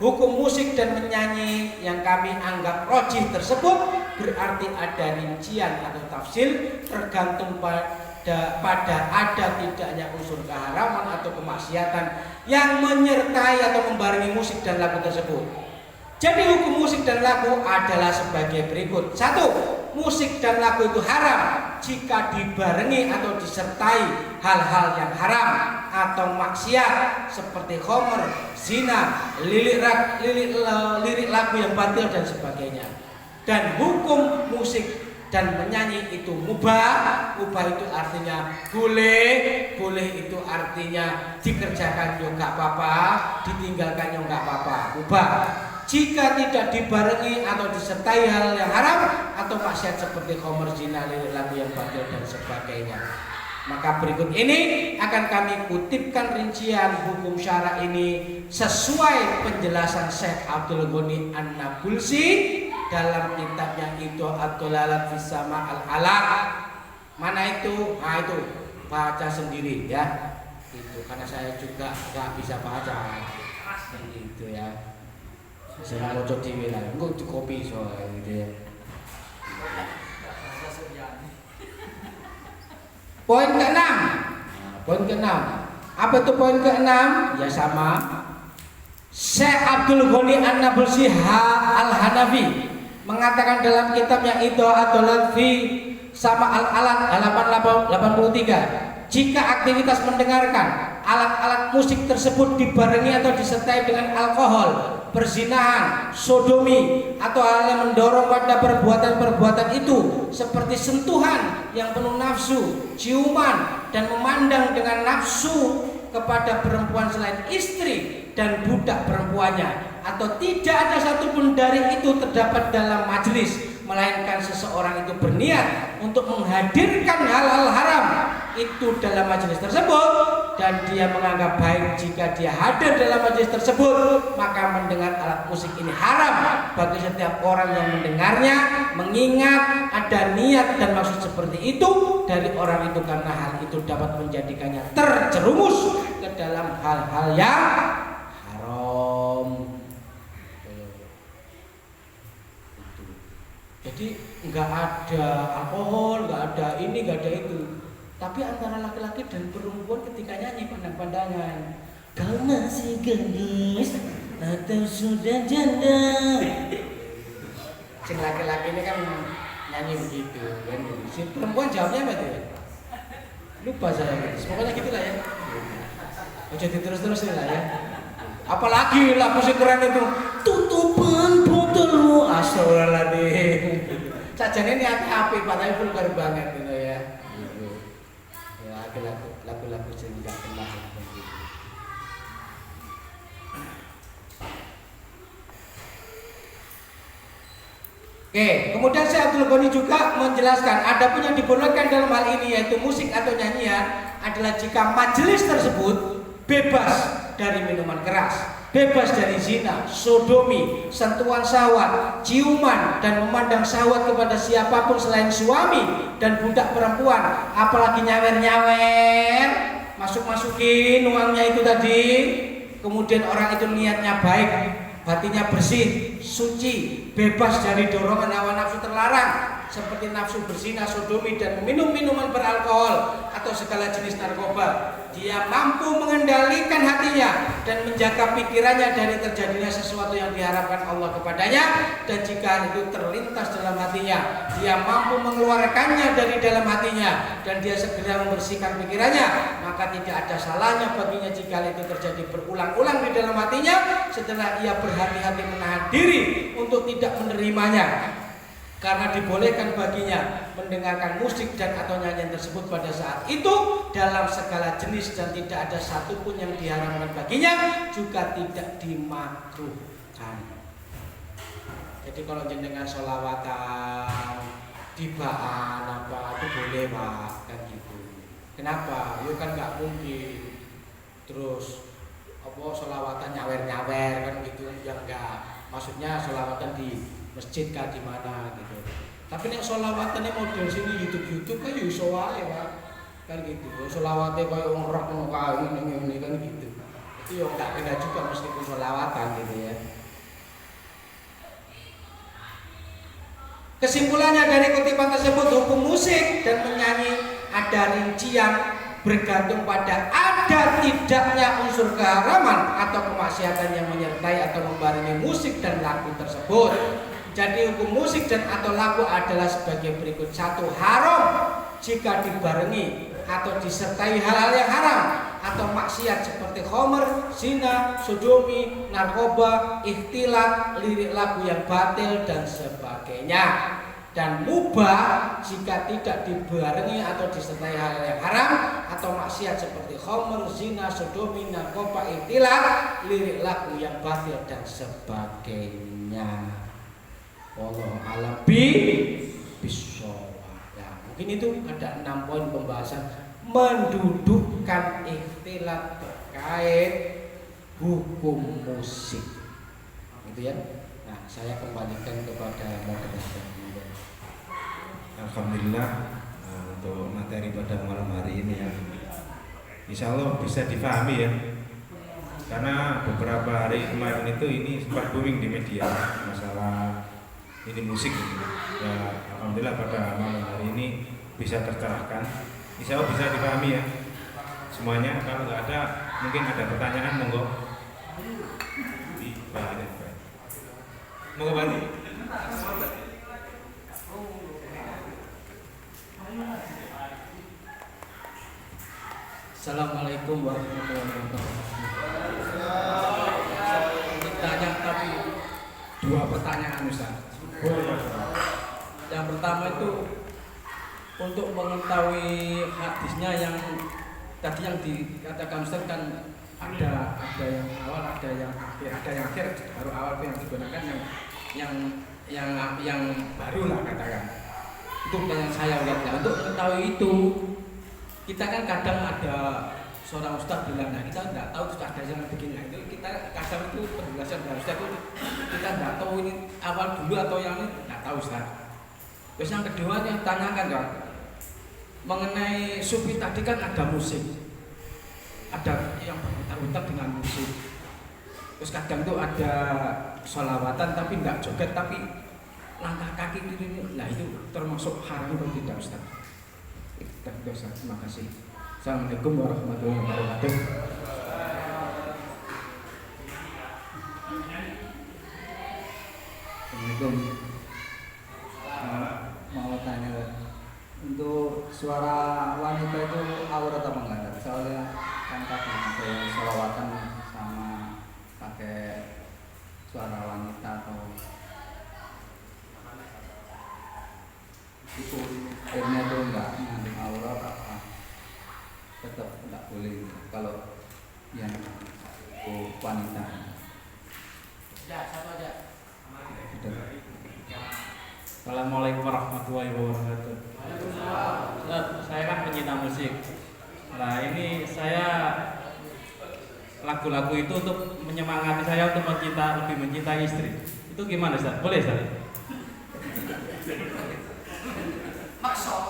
hukum musik dan menyanyi yang kami anggap rojih tersebut berarti ada rincian atau tafsir tergantung pada ada tidaknya unsur keharaman atau kemaksiatan yang menyertai atau membarengi musik dan lagu tersebut. Jadi hukum musik dan lagu adalah sebagai berikut. 1. Musik dan lagu itu haram jika dibarengi atau disertai hal-hal yang haram atau maksiat seperti khamr, zina, lirik lagu yang batil dan sebagainya. Dan hukum musik dan menyanyi itu mubah. Mubah itu artinya boleh, boleh itu artinya dikerjakan juga nggak apa-apa, ditinggalkan juga nggak apa-apa, mubah. Jika tidak dibarengi atau disertai hal yang haram atau maksiat seperti khamr, zina, lirik lagu yang batil dan sebagainya. Maka berikut ini akan kami kutipkan rincian hukum syara ini sesuai penjelasan Syekh Abdul Ghani An-Nabulsi dalam kitabnya itu Ad-Dalalat Fisama al-Alat. Mana itu? Nah itu baca sendiri ya. Itu karena saya juga nggak bisa baca. Itu ya. Saya mau coba di wilayah, enggak di kopi soalnya gitu ya. Poin ke-6. Poin ke-6. Apa itu poin ke-6? Ya sama. Syekh Abdul Ghani An-Nabulsi Al-Hanafi mengatakan dalam kitabnya Idha'atul Fi sama Al-Alat halaman 83, jika aktivitas mendengarkan alat-alat musik tersebut dibarengi atau disertai dengan alkohol, perzinahan, sodomi, atau hal yang mendorong pada perbuatan-perbuatan itu seperti sentuhan yang penuh nafsu, ciuman, dan memandang dengan nafsu kepada perempuan selain istri dan budak perempuannya, atau tidak ada satupun dari itu terdapat dalam majelis, melainkan seseorang itu berniat untuk menghadirkan hal-hal haram itu dalam majelis tersebut, dan dia menganggap baik jika dia hadir dalam majelis tersebut, maka mendengar alat musik ini haram bagi setiap orang yang mendengarnya, mengingat ada niat dan maksud seperti itu dari orang itu, karena hal itu dapat menjadikannya terjerumus ke dalam hal-hal yang haram. Jadi nggak ada alkohol, nggak ada ini, nggak ada itu. Tapi antara laki-laki dan perempuan ketika nyanyi pandang-pandangan, kau masih gadis atau sudah janda. Sing laki-laki ini kan nyanyi begitu kan. Si perempuan jawabnya apa itu ya? Lupa saya gitu. Pokoknya gitulah ya. Ojo diterus-terusin lah ya. Apalagi lagu sing keren itu tutupan botolmu astagfirullahaladzim. Sajane ini api padahal vulgar banget gitu ya. Gitu. Ya lagu-lagu sing enggak kenal begitu. Oke, kemudian Syekh Abdul Ghani juga menjelaskan adapun yang dibolehkan dalam hal ini yaitu musik atau nyanyian adalah jika majelis tersebut bebas dari minuman keras, bebas dari zina, sodomi, sentuhan syahwat, ciuman dan memandang syahwat kepada siapapun selain suami dan budak perempuan, apalagi nyawer-nyawer, masuk-masukin uangnya itu tadi. Kemudian orang itu niatnya baik, batinnya bersih, suci, bebas dari dorongan hawa nafsu terlarang seperti nafsu berzina, sodomi dan meminum minuman beralkohol atau segala jenis narkoba. Dia mampu mengendalikan hatinya dan menjaga pikirannya dari terjadinya sesuatu yang diharapkan Allah kepadanya, dan jika itu terlintas dalam hatinya, dia mampu mengeluarkannya dari dalam hatinya dan dia segera membersihkan pikirannya, maka tidak ada salahnya baginya jika itu terjadi berulang-ulang di dalam hatinya setelah ia berhati-hati menahan diri untuk tidak menerimanya, karena dibolehkan baginya mendengarkan musik dan atau nyanyian tersebut pada saat itu dalam segala jenis, dan tidak ada satupun yang diharamkan baginya, juga tidak dimakruhkan. Jadi kalau jenengan sholawatan, tibaan apa itu boleh Pak, kan gitu. Kenapa? Ya kan nggak mungkin terus apa sholawatan nyawer-nyawer kan gitu, yang enggak. Maksudnya sholawatan di masjid kah di mana gitu. Tapi nek sholawatannya model sini YouTube kan yo iso wae, Pak. Kan gitu. Sholawate koyo wong rock ngono kae ngene kan gitu. Itu yo enggak beda juga meskipun sholawatan gitu ya. Kesimpulannya dari kutipan tersebut, hukum musik dan menyanyi ada rincian bergantung pada ada tidaknya unsur keharaman atau kemaksiatan yang menyertai atau membarengi musik dan lagu tersebut. Jadi hukum musik dan atau lagu adalah sebagai berikut: 1. Haram jika dibarengi atau disertai hal-hal yang haram atau maksiat seperti khamr, zina, sodomi, narkoba, ikhtilat, lirik lagu yang batil dan sebagainya. Dan mubah jika tidak dibarengi atau disertai hal yang haram atau maksiat seperti khamr, zina, sodomi, narkoba, ikhtilat, lirik lagu yang batil dan sebagainya. Wallahu a'lam bishawab. Ya, mungkin itu ada 6 poin pembahasan mendudukkan ikhtilat terkait hukum musik. Gitu ya. Nah, saya kembalikan kepada moderator. Alhamdulillah, untuk materi pada malam hari ini ya, insya Allah bisa difahami ya. Karena beberapa hari kemarin itu ini sempat booming di media masalah ini musik ya. Alhamdulillah pada malam hari ini bisa tercerahkan, insya Allah bisa dipahami ya semuanya. Kalau nggak ada, mungkin ada pertanyaan, monggo monggo Bani. Assalamualaikum warahmatullahi wabarakatuh. Ditanya tapi 2 pertanyaan Ustaz. Yang pertama itu untuk mengetahui hadisnya yang tadi yang dikatakan Ustaz kan ada yang awal, ada yang akhir, baru awal yang digunakan yang baru lah katakan. Itu yang saya lihat. Nah, untuk mengetahui itu kita kan kadang ada seorang ustaz bilang, nah kita nggak tahu ustaz ada yang begini. Nah, itu kita kadang itu penjelasan dari ustaz itu kita nggak tahu ini awal dulu atau yang ini nggak tahu ustaz. Terus yang kedua yang tanyakan kan mengenai sufi tadi kan ada musik, ada yang berputar-putar dengan musik. Terus kadang itu ada sholawatan tapi nggak joget, tapi langkah kaki ini, nah itu termasuk haram atau tidak ustaz? Terima kasih. Assalamualaikum warahmatullahi wabarakatuh. Assalamualaikum. Mau untuk wanita. Ya, satu aja. Assalamualaikum warahmatullahi wabarakatuh. Ustaz, saya kan pencinta musik. Nah ini saya lagu-lagu itu untuk menyemangati saya untuk lebih mencintai istri. Itu gimana Ustaz? Boleh Ustaz? Maksud.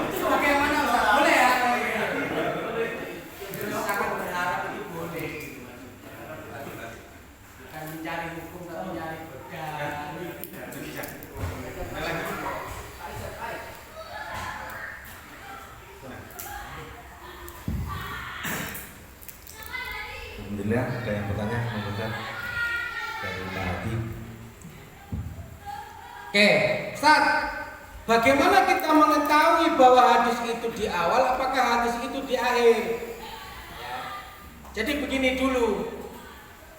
Itu bagaimana Ustaz? Boleh ya? Sangat berharap itu boleh. Bukan mencari hukum tapi mencari pegang. Alhamdulillah ada yang bertanya, Ustaz, dari Pak Hadi. Oke, Ustaz, bagaimana kita mengetahui bahwa hadis itu di awal, apakah hadis itu di akhir? Ya. Jadi begini dulu,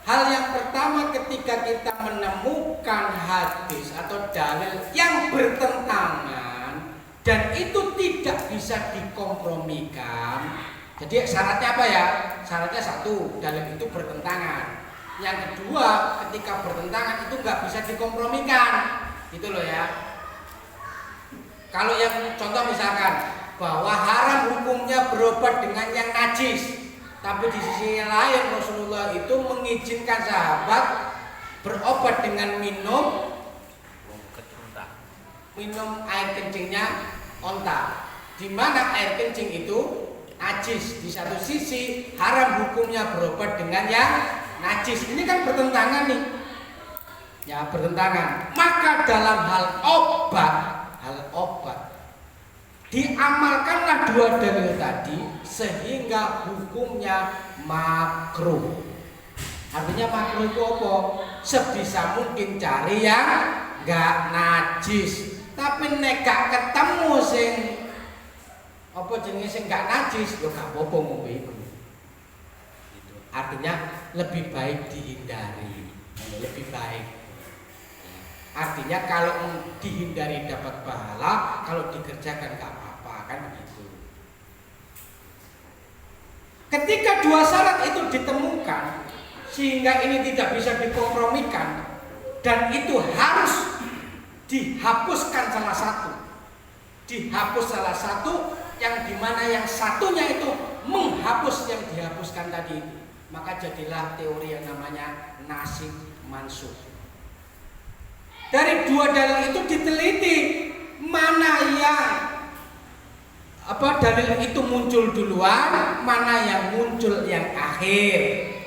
hal yang pertama ketika kita menemukan hadis atau dalil yang bertentangan dan itu tidak bisa dikompromikan. Jadi syaratnya apa ya? Syaratnya satu, dalil itu bertentangan. Yang kedua, ketika bertentangan itu nggak bisa dikompromikan, gitu loh ya. Kalau yang contoh misalkan bahwa haram hukumnya berobat dengan yang najis, tapi di sisi lain Rasulullah itu mengizinkan sahabat berobat dengan minum air kencingnya onta, di mana air kencing itu najis. Di satu sisi haram hukumnya berobat dengan yang najis. Ini kan bertentangan nih. Ya, bertentangan. Maka dalam hal obat diamalkanlah dua dalil tadi sehingga hukumnya makruh. Artinya makruh itu apa? Sebisa mungkin cari yang enggak najis. Tapi nek gak ketemu sing apa jenenge sing gak najis, yo gak apa-apa ngombe iku. Gitu. Artinya lebih baik dihindari, lebih baik. Artinya kalau dihindari dapat pahala, kalau dikerjakan gak apa-apa, kan begitu. Ketika dua syarat itu ditemukan sehingga ini tidak bisa dikompromikan dan itu harus dihapuskan salah satu. Dihapus salah satu yang dimana yang satunya itu menghapus yang dihapuskan tadi, maka jadilah teori yang namanya nasib mansukh. Dari dua dalil itu diteliti mana yang dalil itu muncul duluan, mana yang muncul yang akhir.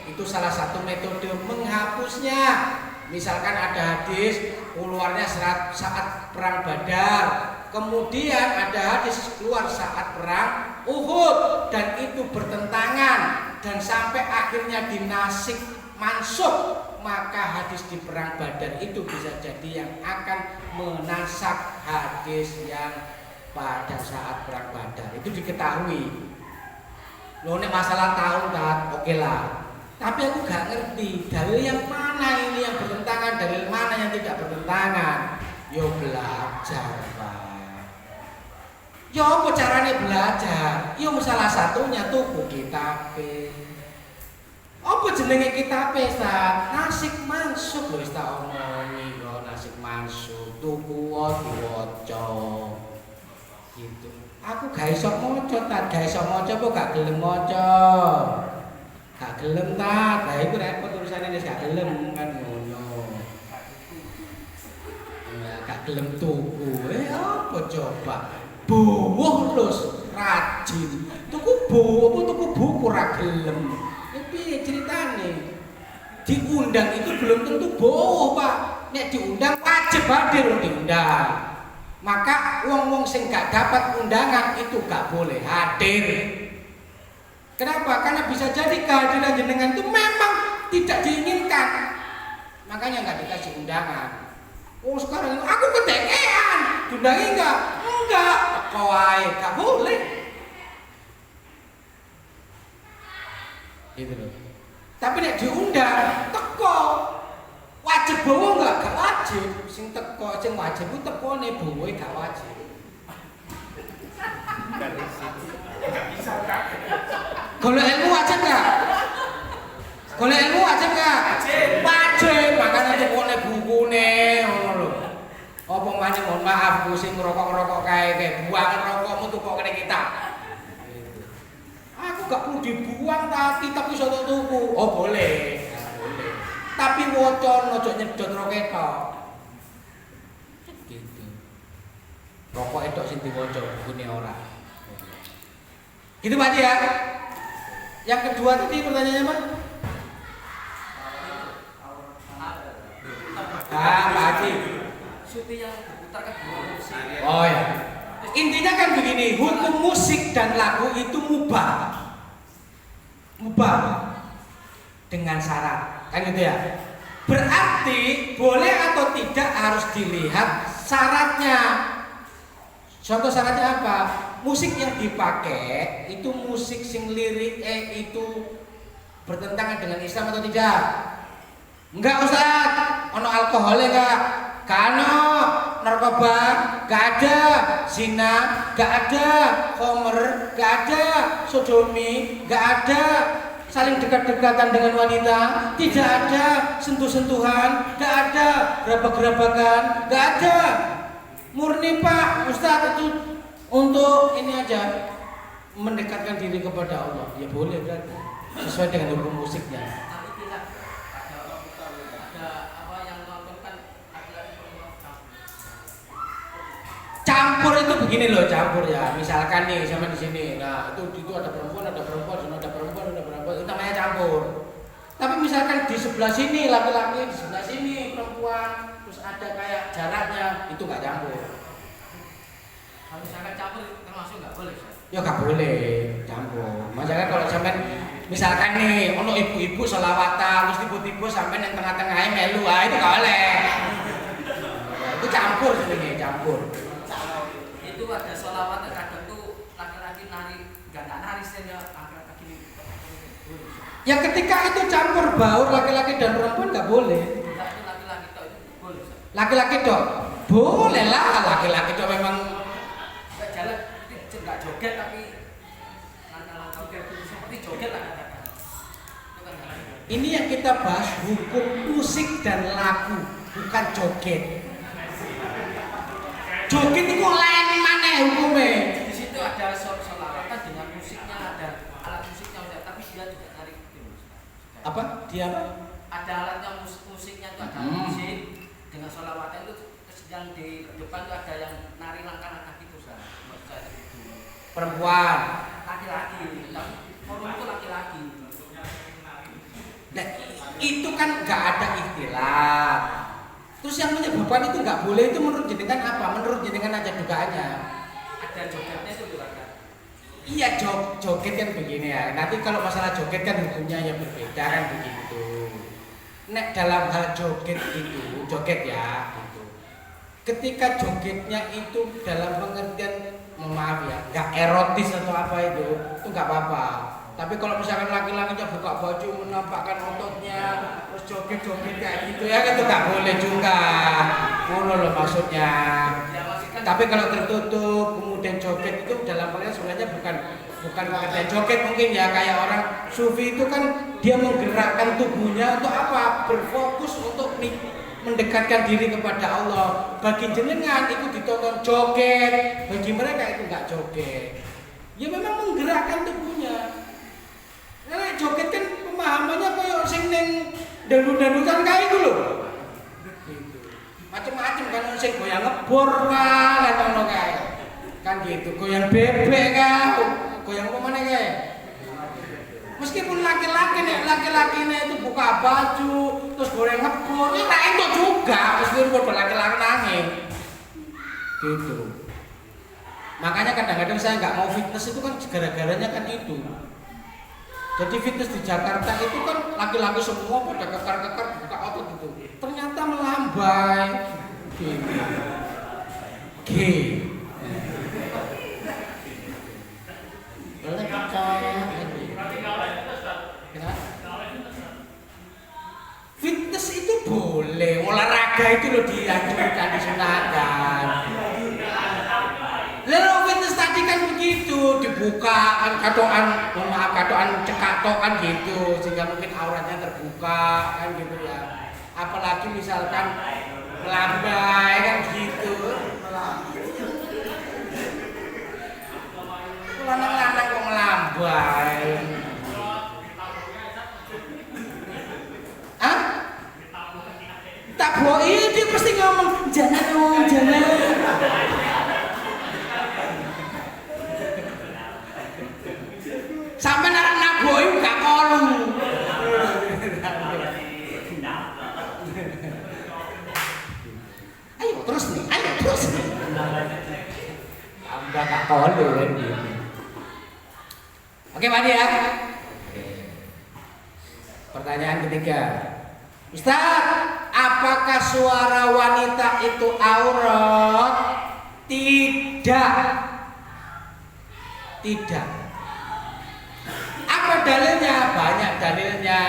Itu salah satu metode menghapusnya. Misalkan ada hadis keluarnya saat perang Badar, kemudian ada hadis keluar saat perang Uhud dan itu bertentangan dan sampai akhirnya dinasik mansukh, maka hadis di perang Badar itu bisa jadi yang akan menasak hadis yang pada saat perang Badar. Itu diketahui. Loh, nek masalah tahun kan oke lah. Tapi aku gak ngerti dalil yang mana ini yang bertentangan, dalil mana yang tidak bertentangan. Yo belajar, Pak. Yo apa caranya belajar? Yo salah satunya tuku kitab. Apa jenenge kitab Ustaz? Nasik mansukh lho tak omongi kok nasik mansukh. Tuku diwaca. Gitu. Aku gak iso maca ta, gak iso maca apa gak gelem maca. Gak gelem ta, lah iku repot urusane wis gak gelem kan ngono. Ya gak gelem tuku. Apa coba? Buwuh lus rajin. Tuku buku buku ra gelem. Piye ceritane? Diundang itu belum tentu bohong, Pak. Nek diundang wajib hadir diundang. Maka wong-wong sing gak dapat undangan itu gak boleh hadir. Kenapa? Karena bisa jadi kehadiran jenengan itu memang tidak diinginkan. Makanya gak dikasih undangan. Oh sekarang aku kedekean, diundangi enggak? Enggak, kok ae gak boleh. Gitu loh. Tapi nek diundang teko wajib bawa enggak? Gak wajib. Sing teko sing wajib ku tekone bawa gak wajib. Enggak bisa kan? Golek ilmu wajib enggak? Golek ilmu wajib gak? Wajib. Makanya cekone bukune ngono lho. Apa maneh mohon maaf ku sing ngerokok-ngerokok kae buang rokokmu tuku kene kita. Aku gak perlu dibuang ta kitab iso tuku. Oh boleh. Boleh. Tapi waca aja nyedot roket tok. Gitu. Rokok etok sing diwaca bukune ora. Gitu Pak Haji ya. Yang kedua tadi pertanyaannya apa? Pak Haji. Suti yang diputarkan musik. Oh ya. Intinya kan begini, hukum musik dan lagu itu mubah. Mubah dengan syarat. Kan gitu ya. Berarti boleh atau tidak harus dilihat syaratnya. Contoh syaratnya apa? Musik yang dipakai itu musik sing lirik itu bertentangan dengan Islam atau tidak? Enggak Ustaz, ono alkoholnya enggak? Kano, narkoba, enggak ada, zina, enggak ada, homer, enggak ada, sodomi, enggak ada, saling dekat-dekatan dengan wanita, tidak ada, sentuh-sentuhan, enggak ada, gerabak-gerabakan, enggak ada. Murni Pak Ustaz itu untuk ini aja mendekatkan diri kepada Allah. Ya boleh berarti sesuai dengan hukum musiknya. Tapi tidak ada apa yang melakukan laki-laki perempuan Campur itu begini loh, campur ya. Misalkan nih sama di sini. Nah, itu ada perempuan, ada perempuan, ada perempuan, ada perempuan. Itu namanya campur. Tapi misalkan di sebelah sini laki-laki, di sebelah sini perempuan, terus ada kayak jaraknya, itu nggak campur. Kalau misalkan campur termasuk nggak boleh. Ya nggak boleh campur. Makanya kalau sampai misalkan nih, ono ibu-ibu selawatan, terus tiba-tiba sampai yang tengah-tengahnya melu, itu nggak boleh. Itu campur sebenarnya, campur. Itu ada sholawat kadang tuh laki-laki nari, nggak nari saja laki-laki ini. Ya ketika itu campur baur laki-laki dan perempuan nggak boleh. Enggak itu laki-laki toh itu boleh. Laki-laki dok, boleh lah laki-laki dok memang. Nggak jalan, nggak joget tapi langkah-langkah seperti joget lah katakan. Itu kan nggak. Ini yang kita bahas hukum musik dan lagu, bukan joget. Joget itu lain mana hukumnya? Di situ ada sholawatan dengan musiknya, ada alat musiknya, tapi dia tidak nari. Apa? Dia apa? Ada alatnya musiknya itu ada musik dengan sholawatan itu yang di depan itu ada yang nari langkah-langkah gitu Perempuan. laki-laki, forum itu laki-laki. Nah, itu kan nggak ada ikhtilaf. Terus yang menyebabkan itu nggak boleh itu menurut jenengan apa? Menurut jenengan aja dugaannya. Ada jogetnya itu juga kan. Iya joget kan begini ya. Nanti kalau masalah joget kan hukumnya yang berbeda kan begitu. Nek dalam hal joget itu, joget ya gitu. Ketika jogetnya itu dalam pengertian maaf ya, nggak erotis atau apa itu nggak apa-apa. Tapi kalau misalkan laki-lakinya buka baju menampakkan ototnya, terus joget-joget kayak gitu ya, itu nggak boleh juga. Ngono loh maksudnya. Tapi kalau tertutup kemudian joget itu dalam pengertian sebenarnya bukan pengertian joget mungkin ya, kayak orang sufi itu kan dia menggerakkan tubuhnya untuk apa? Berfokus untuk mendekatkan diri kepada Allah. Bagi jenengan itu ditonton joget, bagi mereka itu nggak joget. Ya memang menggerakkan tubuhnya. Karena joget kan pemahamannya kayak sing ning dangdut-dangdutan kae iku lho. Gitu. Macem-macem kan sing goyang ngebor kan ngono kae. Kan gitu, goyang bebek kan, goyang apa maneh kae. Meskipun laki-laki itu buka baju terus goreng ngebor, ya tak entuk juga meskipun laki-laki nangis. Gitu. Makanya kadang-kadang saya nggak mau fitness itu kan gara-garanya kan itu. Jadi fitness di Jakarta itu kan laki-laki semua pada kekar-kekar buka otot itu. Ternyata melambai. Gitu. Fitness itu boleh, olahraga itu loh dianjurkan, disunahkan. Lalu fitness tadi kan begitu, terbuka kan katokan, mohon maaf katokan cekak tok kan gitu, sehingga mungkin auratnya terbuka kan gitu ya. Apalagi misalkan melambai kan gitu. Lanang-lanang kok melambai. Hah? Tak boi dia pasti ngomong jangan dong, jangan. Sampai narang naboi gak kolu. Ayo terus nih. Tambah gak kolu kan gitu. Oke Pak ya. Pertanyaan ketiga. Ustaz, apakah suara wanita itu aurat? Tidak. Tidak. Apa dalilnya? Banyak dalilnya.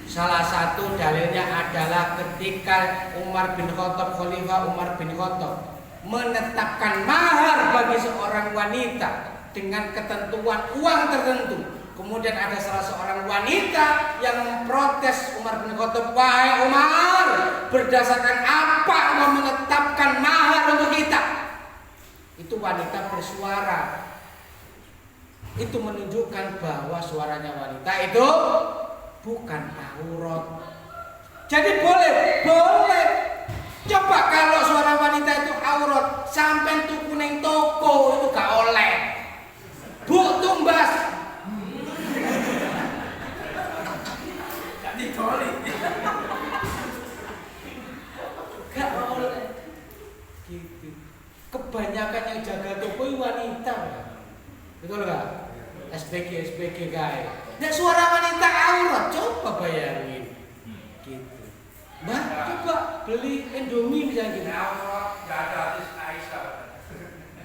Salah satu dalilnya adalah ketika Umar bin Khattab, Khalifah Umar bin Khattab menetapkan mahar bagi seorang wanita dengan ketentuan uang tertentu. Kemudian ada salah seorang wanita yang memprotes Umar bin Khattab, "Wahai Umar, berdasarkan apa engkau menetapkan mahar untuk kita?" Itu wanita bersuara. Itu menunjukkan bahwa suaranya wanita itu bukan aurat. Jadi boleh. Coba kalau suara wanita itu aurat, sampai tuku ning toko itu gak oleh. Bu tumbas. Gak digoli. Gak oleh. Gitu. Kebanyakan yang jaga toko itu wanita. Betul gak? SPG guys. Nah suara wanita aurat, coba bayangin. Gitu. Mbak, coba beli Indomie misalnya gitu. Aurat gak ada artis Aisyah.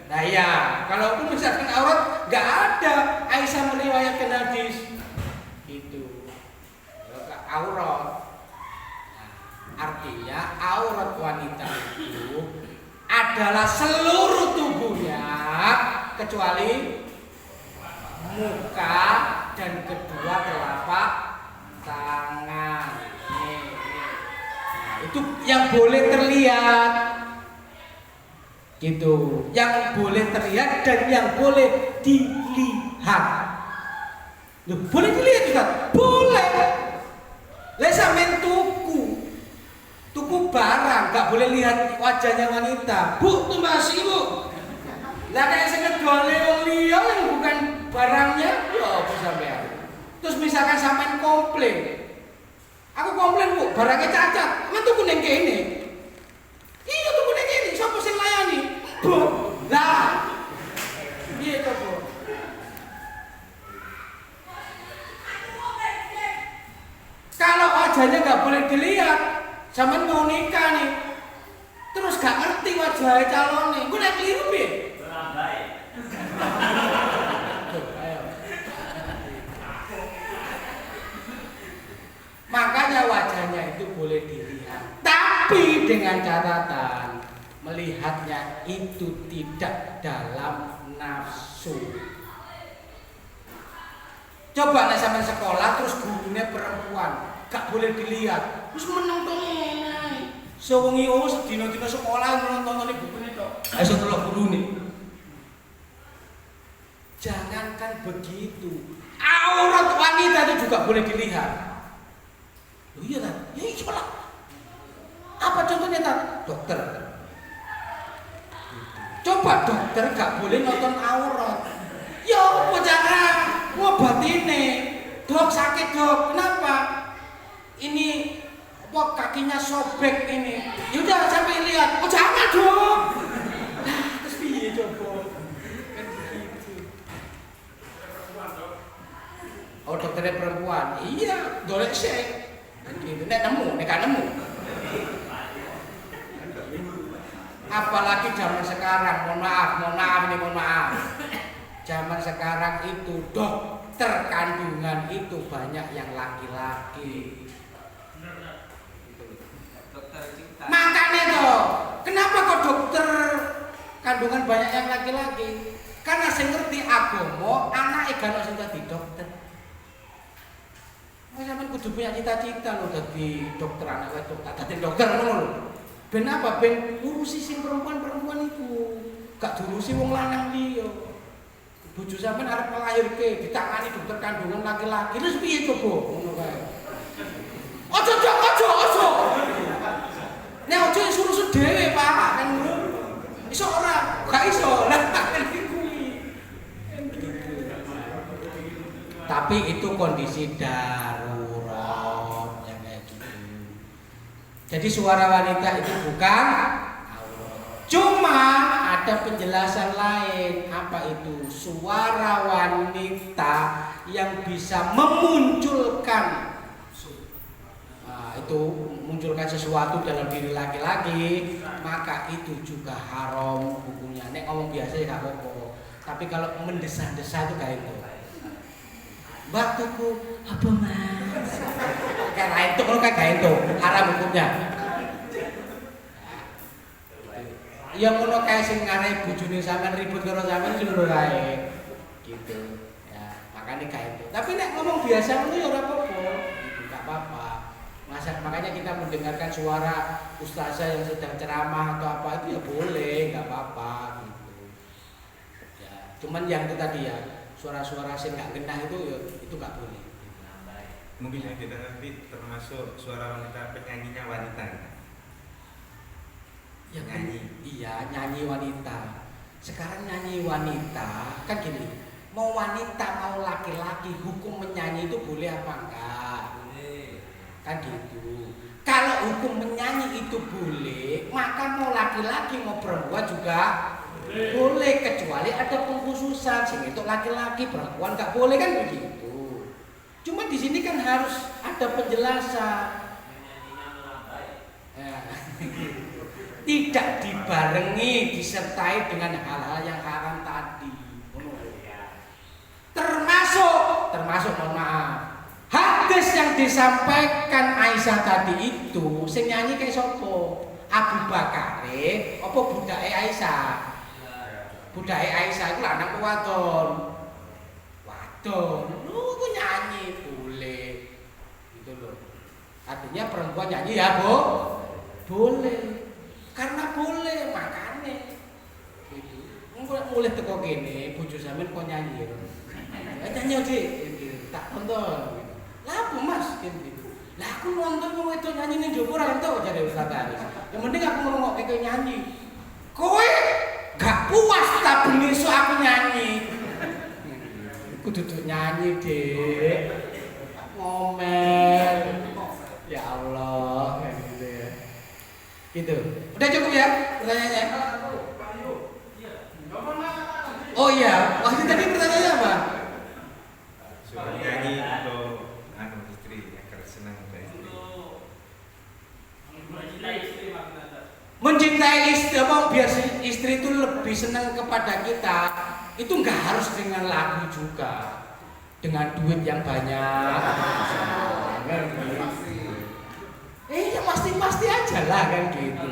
Nah ya, kalaupun misalkan aurat gak ada Aisyah meriwayatkan hadis. Gitu. Aurat. Nah, artinya aurat wanita itu adalah seluruh tubuhnya kecuali muka dan kedua telapak tangan. Nih. Nah, itu yang boleh terlihat. Gitu. Yang boleh terlihat dan yang boleh dilihat. Loh, boleh dilihat juga? Boleh. Lah sampean tuku barang gak boleh lihat wajahnya wanita. Bu, tuh masih Bu. Lah kayak sing ngedole wong liya yang bukan barangnya, ya apa sampean. Terus misalkan sampean komplain. Aku komplain, Bu, barangnya cacat. Men tuku ning kene. Iya tuku ning kene, sapa sing layani? Bu. Lah. Piye to, Bu? Kalau wajahnya nggak boleh dilihat, sampean mau nikah nih, terus gak ngerti wajah calonnya, gue udah keliru deh. Makanya wajahnya itu boleh dilihat, tapi dengan catatan melihatnya itu tidak dalam nafsu. Coba nek sampean sekolah terus gurunya perempuan, gak boleh dilihat. Terus menonton ngene. Sewengi sedina-dina sekolah nonton bukune tok. Iso delok gurune. Jangankan begitu, aurat wanita itu juga boleh dilihat. Oh iya kan? Ya iyalah. Apa contohnya kan? Dokter. Coba dokter gak boleh nonton aurat. Ya apa cara ngobatine? Dok sakit dok, kenapa? Ini kok kakinya sobek ini. Yaudah sampai lihat. Oh jangan dok. Nah, terus piye coba? Kan begitu. Oh dokternya perempuan. Iya, golek sih. Kan gitu. Nek kan nemu. Apalagi zaman sekarang, mohon maaf. Zaman sekarang itu dokter kandungan itu banyak yang laki-laki. Makanya toh, kenapa kok dokter kandungan banyak yang laki-laki? Karena sing ngerti agama, anake gak ono sing dadi dokter. Mas sampean kudu punya cita-cita lho dadi dokter, anak wedok tak dadi dokter ngono lho. Ben apa? Ben ngurusi sing perempuan-perempuan iku. Gak diurusi wong lanang liya. Bojo sampean arep nglahirke, ditangani dokter kandungan laki-laki. Terus piye coba? Ngono kae. Ojo. Nek ojo suruh dhewe, Pak. Kan iso ora? Gak iso. Lah tak kuwi. Tapi itu kondisi darurat yang kayak gitu. Jadi suara wanita itu bukan aurat. Cuma ada penjelasan lain. Apa itu? Suara wanita yang bisa memunculkan itu munculkan sesuatu dalam diri laki-laki, maka itu juga haram hukumnya. Nek ngomong biasa ya gak apa-apa. Tapi kalau mendesah-desah itu kayak itu. Mbak tuku apa mas? Kayak itu kalau kayak itu haram hukumnya. Yang ngono kayak sing ngarai bojone sampean ribut karo sampean suruh kae. Gitu. Ya, makanya kayak itu. Tapi nek ngomong biasa ngono ya ora apa-apa. Enggak apa-apa. Makanya kita mendengarkan suara ustazah yang sedang ceramah atau apa itu ya boleh, nggak apa-apa gitu. Ya, cuman yang itu tadi ya suara-suara sing nggak genah itu ya itu nggak boleh. Mungkin yang kita ngerti termasuk suara wanita, penyanyinya wanita. Ya, nyanyi. Iya, nyanyi wanita. Sekarang nyanyi wanita kan gini, mau wanita mau laki-laki hukum menyanyi itu boleh apa enggak? Kan gitu. Kalau hukum menyanyi itu boleh, maka mau laki-laki mau perempuan juga boleh, kecuali ada pengkhususan sing itu laki-laki perempuan nggak boleh kan begitu. Cuma di sini kan harus ada penjelasan. Ya. Tidak dibarengi, disertai dengan hal-hal yang haram tadi. Termasuk mohon maaf. Hadis yang disampaikan Aisyah tadi itu sing nyanyi kayak sopo? Abu Bakar, apa budake Aisyah? Budake Aisyah itu lanang wadon. Lu nyanyi boleh. Gitu loh. Artinya perempuan nyanyi ya, Bu? Boleh. Karena boleh, makane. Gitu. Mulai teko kene, bojo sampean kok nyanyi. Nyanyi Dik, tak tonton. Lah aku mas, gitu. Lah aku nonton wong itu nyanyi ning njaba ora entuk jare Ustaz Aris. Yang penting aku ngrungokke kowe nyanyi. Kowe gak puas tak bengi aku nyanyi. Aku duduk nyanyi, Dik. Ngomel. Ya Allah, kayak gitu ya. Gitu. Udah cukup ya pertanyaannya? Oh iya, waktu tadi pertanyaannya apa? Suka nyanyi atau istri yang senang sama istri. Mencintai istri, apa biar istri itu lebih senang kepada kita, itu nggak harus dengan lagu juga, dengan duit yang banyak. Ya pasti aja lah kan gitu.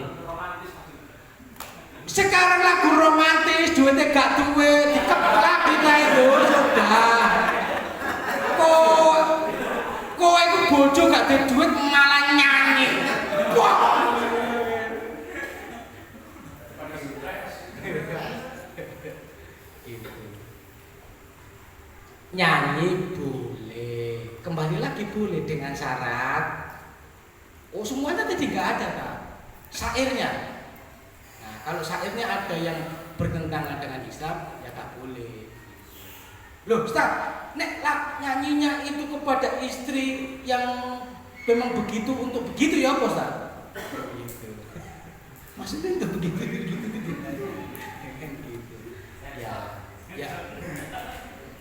Sekarang lagu romantis, duitnya gak duit, dikeplak kita itu sudah. Kowe itu bojo gak ada duit malah nyanyi. Wah. Nyanyi boleh, kembali lagi boleh dengan syarat. Oh semuanya tadi nggak ada kan? Syairnya. Nah kalau syairnya ada yang bertentangan dengan Islam ya tak boleh. Loh Ustaz, nek nyanyinya itu kepada istri yang memang begitu untuk begitu ya apa Ustaz? Begitu. Maksudnya itu begitu. Ya.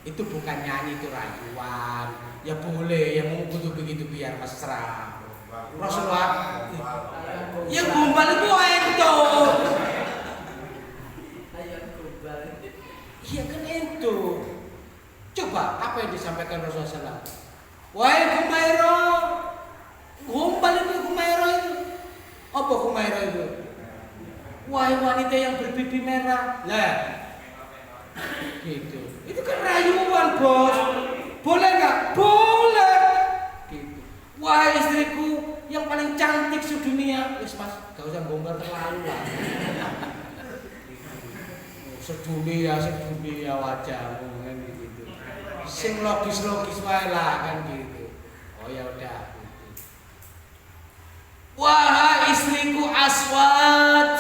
Itu bukan nyanyi, itu rayuan. Ya boleh, yang mau begitu biar mesra. Rasulullah. Ya gombal itu ento. Iya kan ento. Coba apa yang disampaikan Rasulullah SAW? Wahai Humaira, gombal itu Humaira itu. Apa Humaira itu? Wahai wanita yang berpipi merah. Lah. Gitu. Itu kan rayuan, Bos. Boleh nggak? Boleh. Gitu. Wah, istriku yang paling cantik sedunia. Wis Mas, gak usah bongkar terlalu lah. Sedunia wajahmu kan gitu. Sing logis wae lah kan gitu. Oh ya udah. Gitu. Wahai istriku Aswad.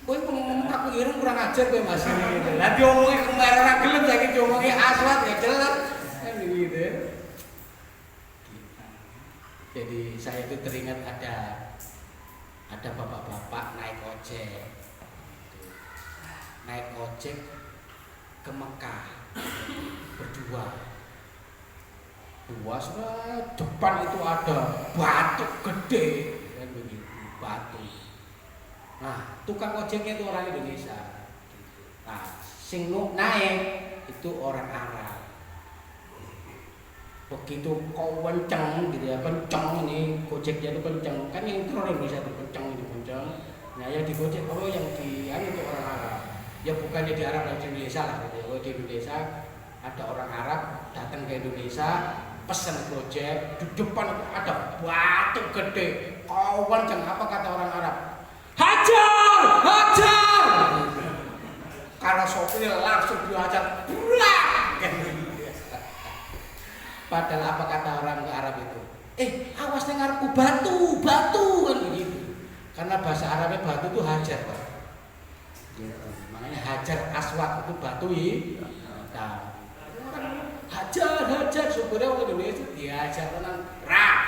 Kowe ngomong aku ireng kurang ajar kowe Mas gitu. Lah diomongi kemarin ora gelem saiki diomongi Aswad ya jelas kan gitu. Jadi saya itu teringat ada bapak-bapak naik ojek. Naik ojek ke Mekah berdua. Depan itu ada batu gede kan begitu, batu. Nah, tukang ojeknya itu orang Indonesia. Nah, sing naik itu orang Arab. Begitu kau kenceng gitu ya, kenceng ini gojeknya itu kenceng. Kan yang orang Indonesia itu kenceng itu kenceng. Nah, yang digojek kalau yang di itu orang Arab. Ya bukannya di Arab di Indonesia lah gitu. Kalau di Indonesia ada orang Arab datang ke Indonesia pesan gojek, di depan itu ada batu gede. Kau kenceng, apa kata orang Arab? Hajar! Karena sopir langsung dihajar, bulat. Padahal apa kata orang Arab itu? Awas dengarku batu kan begitu. Karena bahasa Arabnya batu itu hajar, Pak. Gitu. Makanya hajar aswad itu batu nah, hajar supaya orang Indonesia dihajar tenang rak.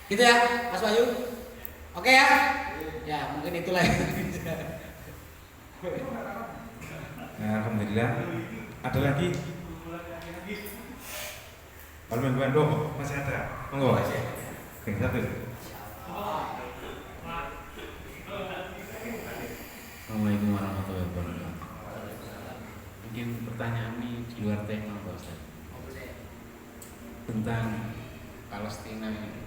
Gitu ya, Mas Bayu. Oke ya? Ya, mungkin itulah yang bisa. Alhamdulillah. Ada lagi? Kalau mingguan dong, masih ada. Monggo. Oke, satu. Assalamualaikum warahmatullahi wabarakatuh. Mungkin pertanyaan ini di luar tema, Pak Ustaz. Tentang Palestina ini.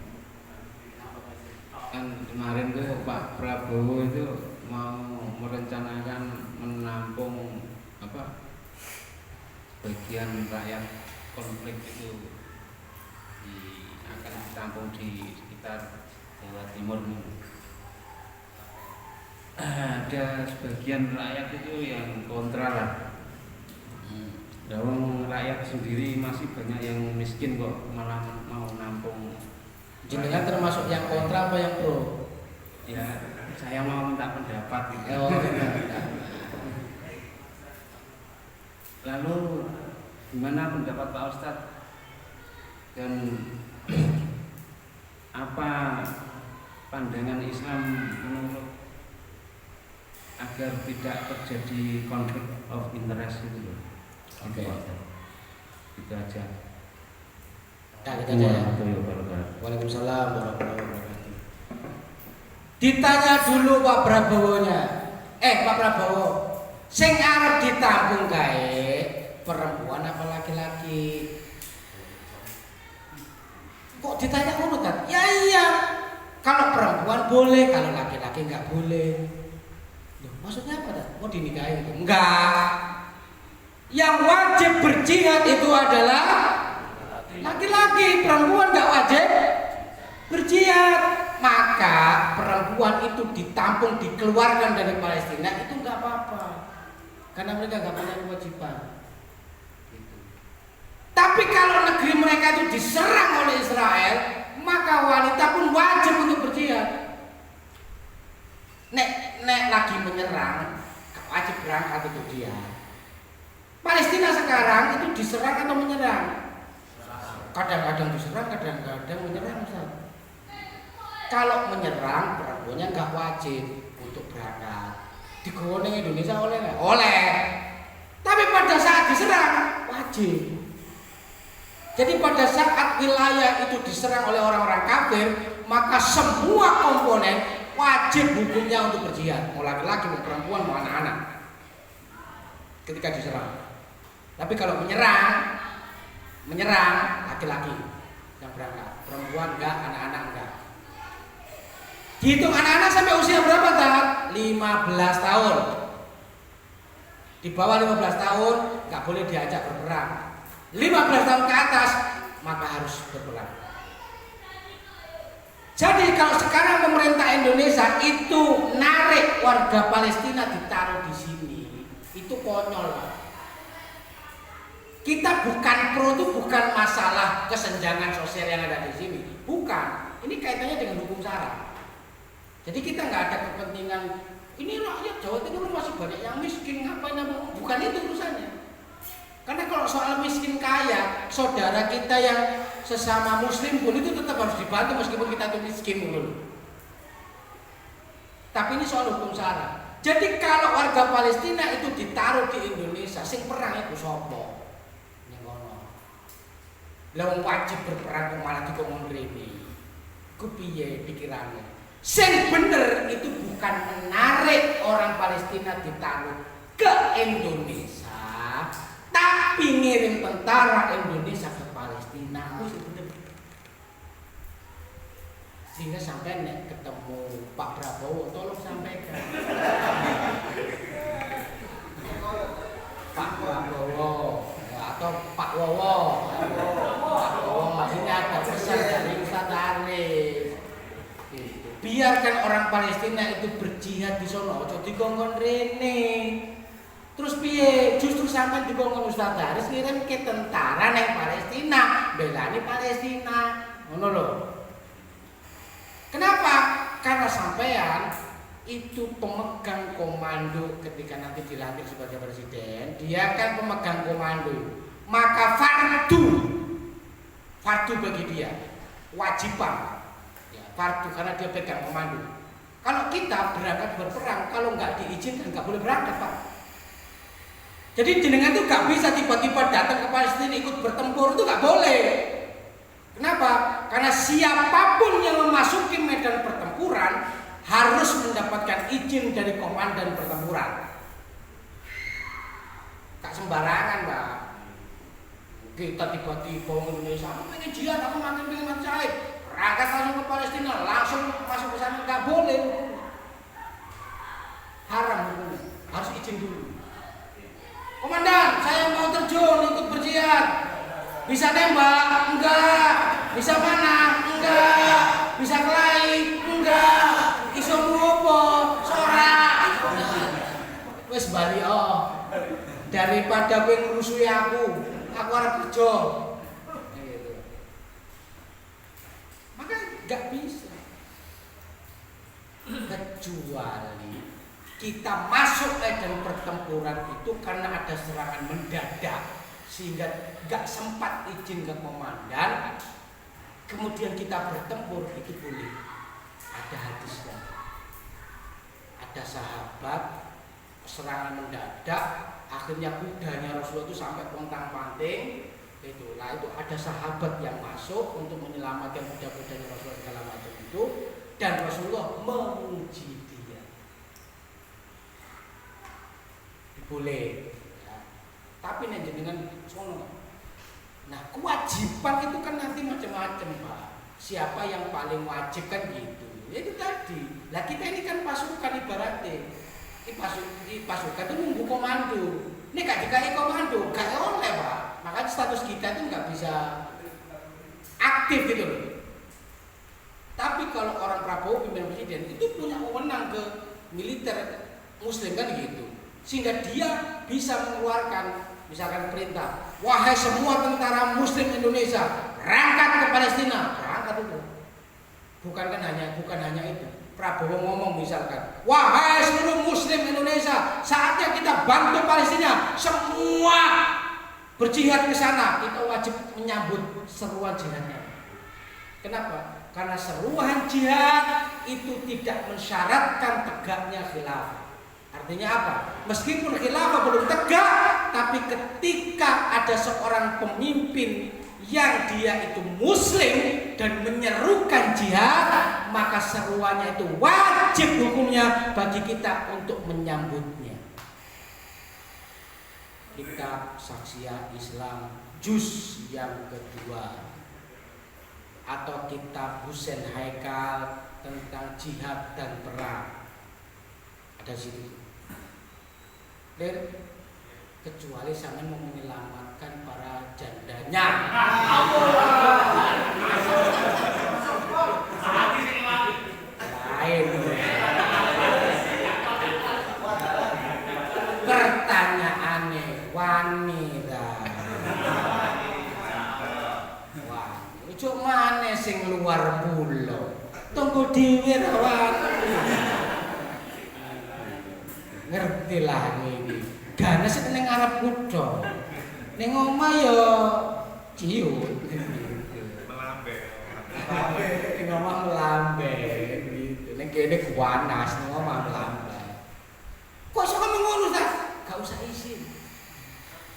Kan kemarin tuh Pak Prabowo itu mau merencanakan menampung bagian rakyat konflik itu akan ditampung di sekitar Jawa Timur. Ada sebagian rakyat itu yang kontra lah. Rakyat sendiri masih banyak yang miskin kok malah mau nampung. Jenengan termasuk yang kontra apa yang pro? Ya, saya mau minta pendapat gitu. Lalu gimana pendapat Pak Ustadz dan apa pandangan Islam menurut agar tidak terjadi konflik of interest itu loh. Oke. Itu aja. Kita aja ya. Waalaikumsalam warahmatullahi wabarakatuh. Ditanya dulu Pak Prabowo-nya. Pak Prabowo, sing arep ditampung kae perempuan apa laki-laki? Kok ditanya ngono kan? Ya iya. Kalau perempuan boleh, kalau laki-laki enggak boleh. Loh, maksudnya apa dah? Mau dinikahi itu? Enggak. Yang wajib berjihad itu adalah laki-laki, perempuan nggak wajib berjihad. Maka perempuan itu ditampung, dikeluarkan dari Palestina itu nggak apa-apa, karena mereka nggak punya kewajiban. Gitu. Tapi kalau negeri mereka itu diserang oleh Israel, maka wanita pun wajib untuk berjihad. Nek lagi menyerang, wajib berangkat untuk berjihad. Palestina sekarang itu diserang atau menyerang? Kadang-kadang diserang, kadang-kadang menyerang. Kalau menyerang, perempuannya nggak wajib untuk berangkat. Digowone Indonesia oleh nggak? Oleh. Tapi pada saat diserang, wajib. Jadi pada saat wilayah itu diserang oleh orang-orang kafir, maka semua komponen wajib hukumnya untuk berjihad. Mau laki-laki, mau perempuan, mau anak-anak. Ketika diserang. Tapi kalau menyerang laki-laki yang berangkat, perempuan enggak, anak-anak enggak. Dihitung anak-anak sampai usia berapa, Tat? 5 15 tahun. Di bawah 15 tahun nggak boleh diajak berperang. 15 tahun ke atas maka harus berperang. Jadi kalau sekarang pemerintah Indonesia itu narik warga Palestina ditaruh di sini, itu konyol. Kita bukan pro, itu bukan masalah kesenjangan sosial yang ada di sini, bukan. Ini kaitannya dengan hukum SARA. Jadi kita nggak ada kepentingan ini rakyat Jawa Timur masih banyak yang miskin, ngapain apa? Bukan itu urusannya. Karena kalau soal miskin kaya, saudara kita yang sesama muslim pun itu tetap harus dibantu meskipun kita itu miskin dulu. Tapi ini soal hukum SARA. Jadi kalau warga Palestina itu ditaruh di Indonesia, sing perang itu sopo? Ning ngono. Lah wajib berperang kok malah dikongkon rene. Ku piye pikirannya? Sing bener itu bukan menarik orang Palestina ditaruh ke Indonesia, tapi ngirim tentara Indonesia ke Palestina. Itu bener. Sehingga sampai nek ketemu Pak Prabowo tolong sampaikan. Pak Prabowo atau Pak Wowo. Pak Wowo, ini ada pesan dari Ustaz Arif. Biarkan orang Palestina itu berjihad di sono, ojo dikongkon rene. Terus piye? Justru sampean dikongkon Ustaz Haris ngirim ke tentara nang Palestina, belani Palestina. Ngono lho. Kenapa? Karena sampean itu pemegang komando ketika nanti dilantik sebagai presiden, dia kan pemegang komando. Maka fardu bagi dia, wajiban. Fardu karena dia pegang komando. Kalau kita berangkat berperang, kalau nggak diizinkan nggak boleh berangkat, Pak. Jadi jenengan itu nggak bisa tiba-tiba datang ke Palestina ikut bertempur, itu nggak boleh. Kenapa? Karena siapapun yang memasuki medan pertempuran harus mendapatkan izin dari komandan pertempuran. Gak sembarangan, Pak. Kita tiba-tiba Indonesia, aku pengen jihad, aku pengen mati syahid. Berangkat langsung ke Palestina, langsung masuk ke sana, nggak boleh. Haram hukumnya, harus izin dulu. Komandan, saya mau terjun ikut berjihad. Bisa tembak? Enggak. Bisa mana? Enggak. Bisa kelahi? Enggak. Iso ngopo? Sorak. Wes bali oh. Daripada kowe ngrusuhi aku arep kerja. Maka enggak bisa. Kecuali kita masuk medan pertempuran itu karena ada serangan mendadak sehingga gak sempat izin ke komandan, kemudian kita bertempur, itu boleh. Ada hadisnya, ada sahabat serangan mendadak, akhirnya kudanya Rasulullah itu sampai pontang-panting. Itulah itu ada sahabat yang masuk untuk menyelamatkan kuda-kudanya Rasulullah segala macam itu, dan Rasulullah memuji dia. Boleh. Tapi nek jenengan sono. Nah, kewajiban itu kan nanti macam-macam, Pak. Siapa yang paling wajib kan gitu. Ya itu tadi. Lah kita ini kan pasukan ibaratnya. Di pasukan itu nunggu komando. Ini gak dikai komando, gak oleh, Pak. Makanya status kita itu nggak bisa aktif gitu loh. Tapi kalau orang Prabowo pimpinan presiden itu punya wewenang ke militer Muslim kan gitu. Sehingga dia bisa mengeluarkan misalkan perintah, wahai semua tentara Muslim Indonesia, berangkat ke Palestina, berangkat itu. Bukan hanya itu. Prabowo ngomong misalkan, wahai seluruh Muslim Indonesia, saatnya kita bantu Palestina, semua berjihad ke sana, kita wajib menyambut seruan jihadnya. Kenapa? Karena seruan jihad itu tidak mensyaratkan tegaknya khilafah. Artinya apa? Meskipun khilafah belum tegak, tapi ketika ada seorang pemimpin yang dia itu muslim dan menyerukan jihad, maka seruannya itu wajib hukumnya bagi kita untuk menyambutnya. Kitab Saksiyah Islam juz yang kedua atau kitab Husain Haikal tentang jihad dan perang. ada situ. Dan kecuali sampean mau menyelamatkan para jandanya. Lain. Pertanyaannya wanita. Wah, ujuk mana sing luar pulau? Tunggu dhewe rawan. Ngerti lah ini. Ganes itu ning arep kutho. Ning omah ya ciut. Melambe. Ning omah melambe gitu. Ning kene kuanas, ning omah melambe. Kok iso ngomong ngono, Ustaz? Gak usah izin.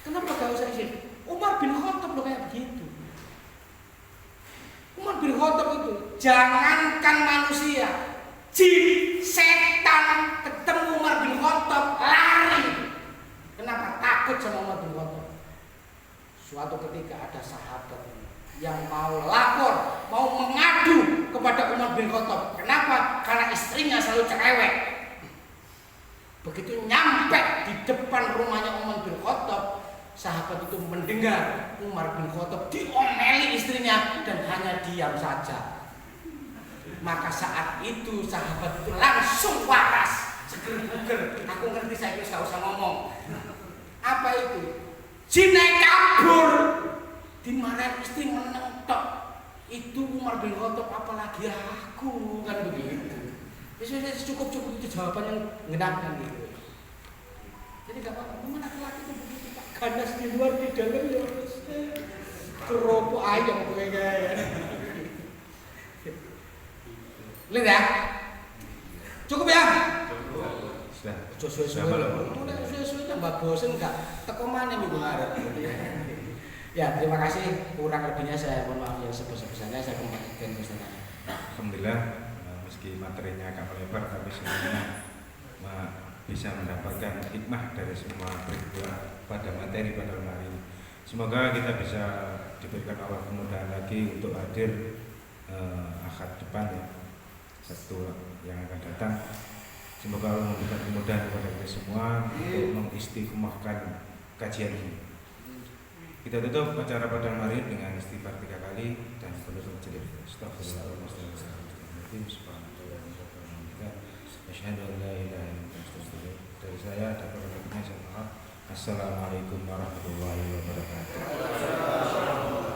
Kenapa gak usah izin? Umar bin Khattab lo kayak begitu. Umar bin Khattab itu jangankan manusia, jin, setan ketemu Umar bin Khattab lari. Kenapa? Takut sama Umar bin Khattab. Suatu ketika ada sahabat yang mau lapor, mau mengadu kepada Umar bin Khattab. Kenapa? Karena istrinya selalu cerewet. Begitu nyampe di depan rumahnya Umar bin Khattab, sahabat itu mendengar Umar bin Khattab diomeli istrinya dan hanya diam saja. Maka saat itu sahabat itu langsung waras. Seger-seger, aku ngerti, saya gak usah ngomong. Apa itu? Jinai kabur, dimarahin istri menentok. Itu Umar bin Khattab, apalagi aku, kan begitu. Cukup itu jawaban yang ngenakkan gitu. Jadi gak apa-apa, memang laki-laki itu begitu Pak. Ganas di luar, di dalam ya keropok ayam kayak. Lihat ya. Cukup ya? Sudah. Suwe-suwe. Itu nek suwe-suwe tambah bosen enggak teko maneh minggu ngarep. Ya, terima kasih. Kurang lebihnya saya mohon maaf yang sebesar-besarnya. Saya kembalikan ke sana. Alhamdulillah, meski materinya agak melebar, tapi semuanya bisa mendapatkan hikmah dari semua peristiwa pada materi pada hari ini. Semoga kita bisa diberikan Allah kemudahan lagi untuk hadir akad depan ya, Sabtu yang akan datang. Semoga Allah memberikan kemudahan kepada kita semua untuk mengistiqomahkan kajian ini. Kita tutup acara pada hari ini dengan istighfar 3 kali dan penutup jadi Astagfirullahaladzim. Asyhadu an la ilaha illallah. Dari saya ada permintaan maaf. Assalamualaikum warahmatullahi wabarakatuh.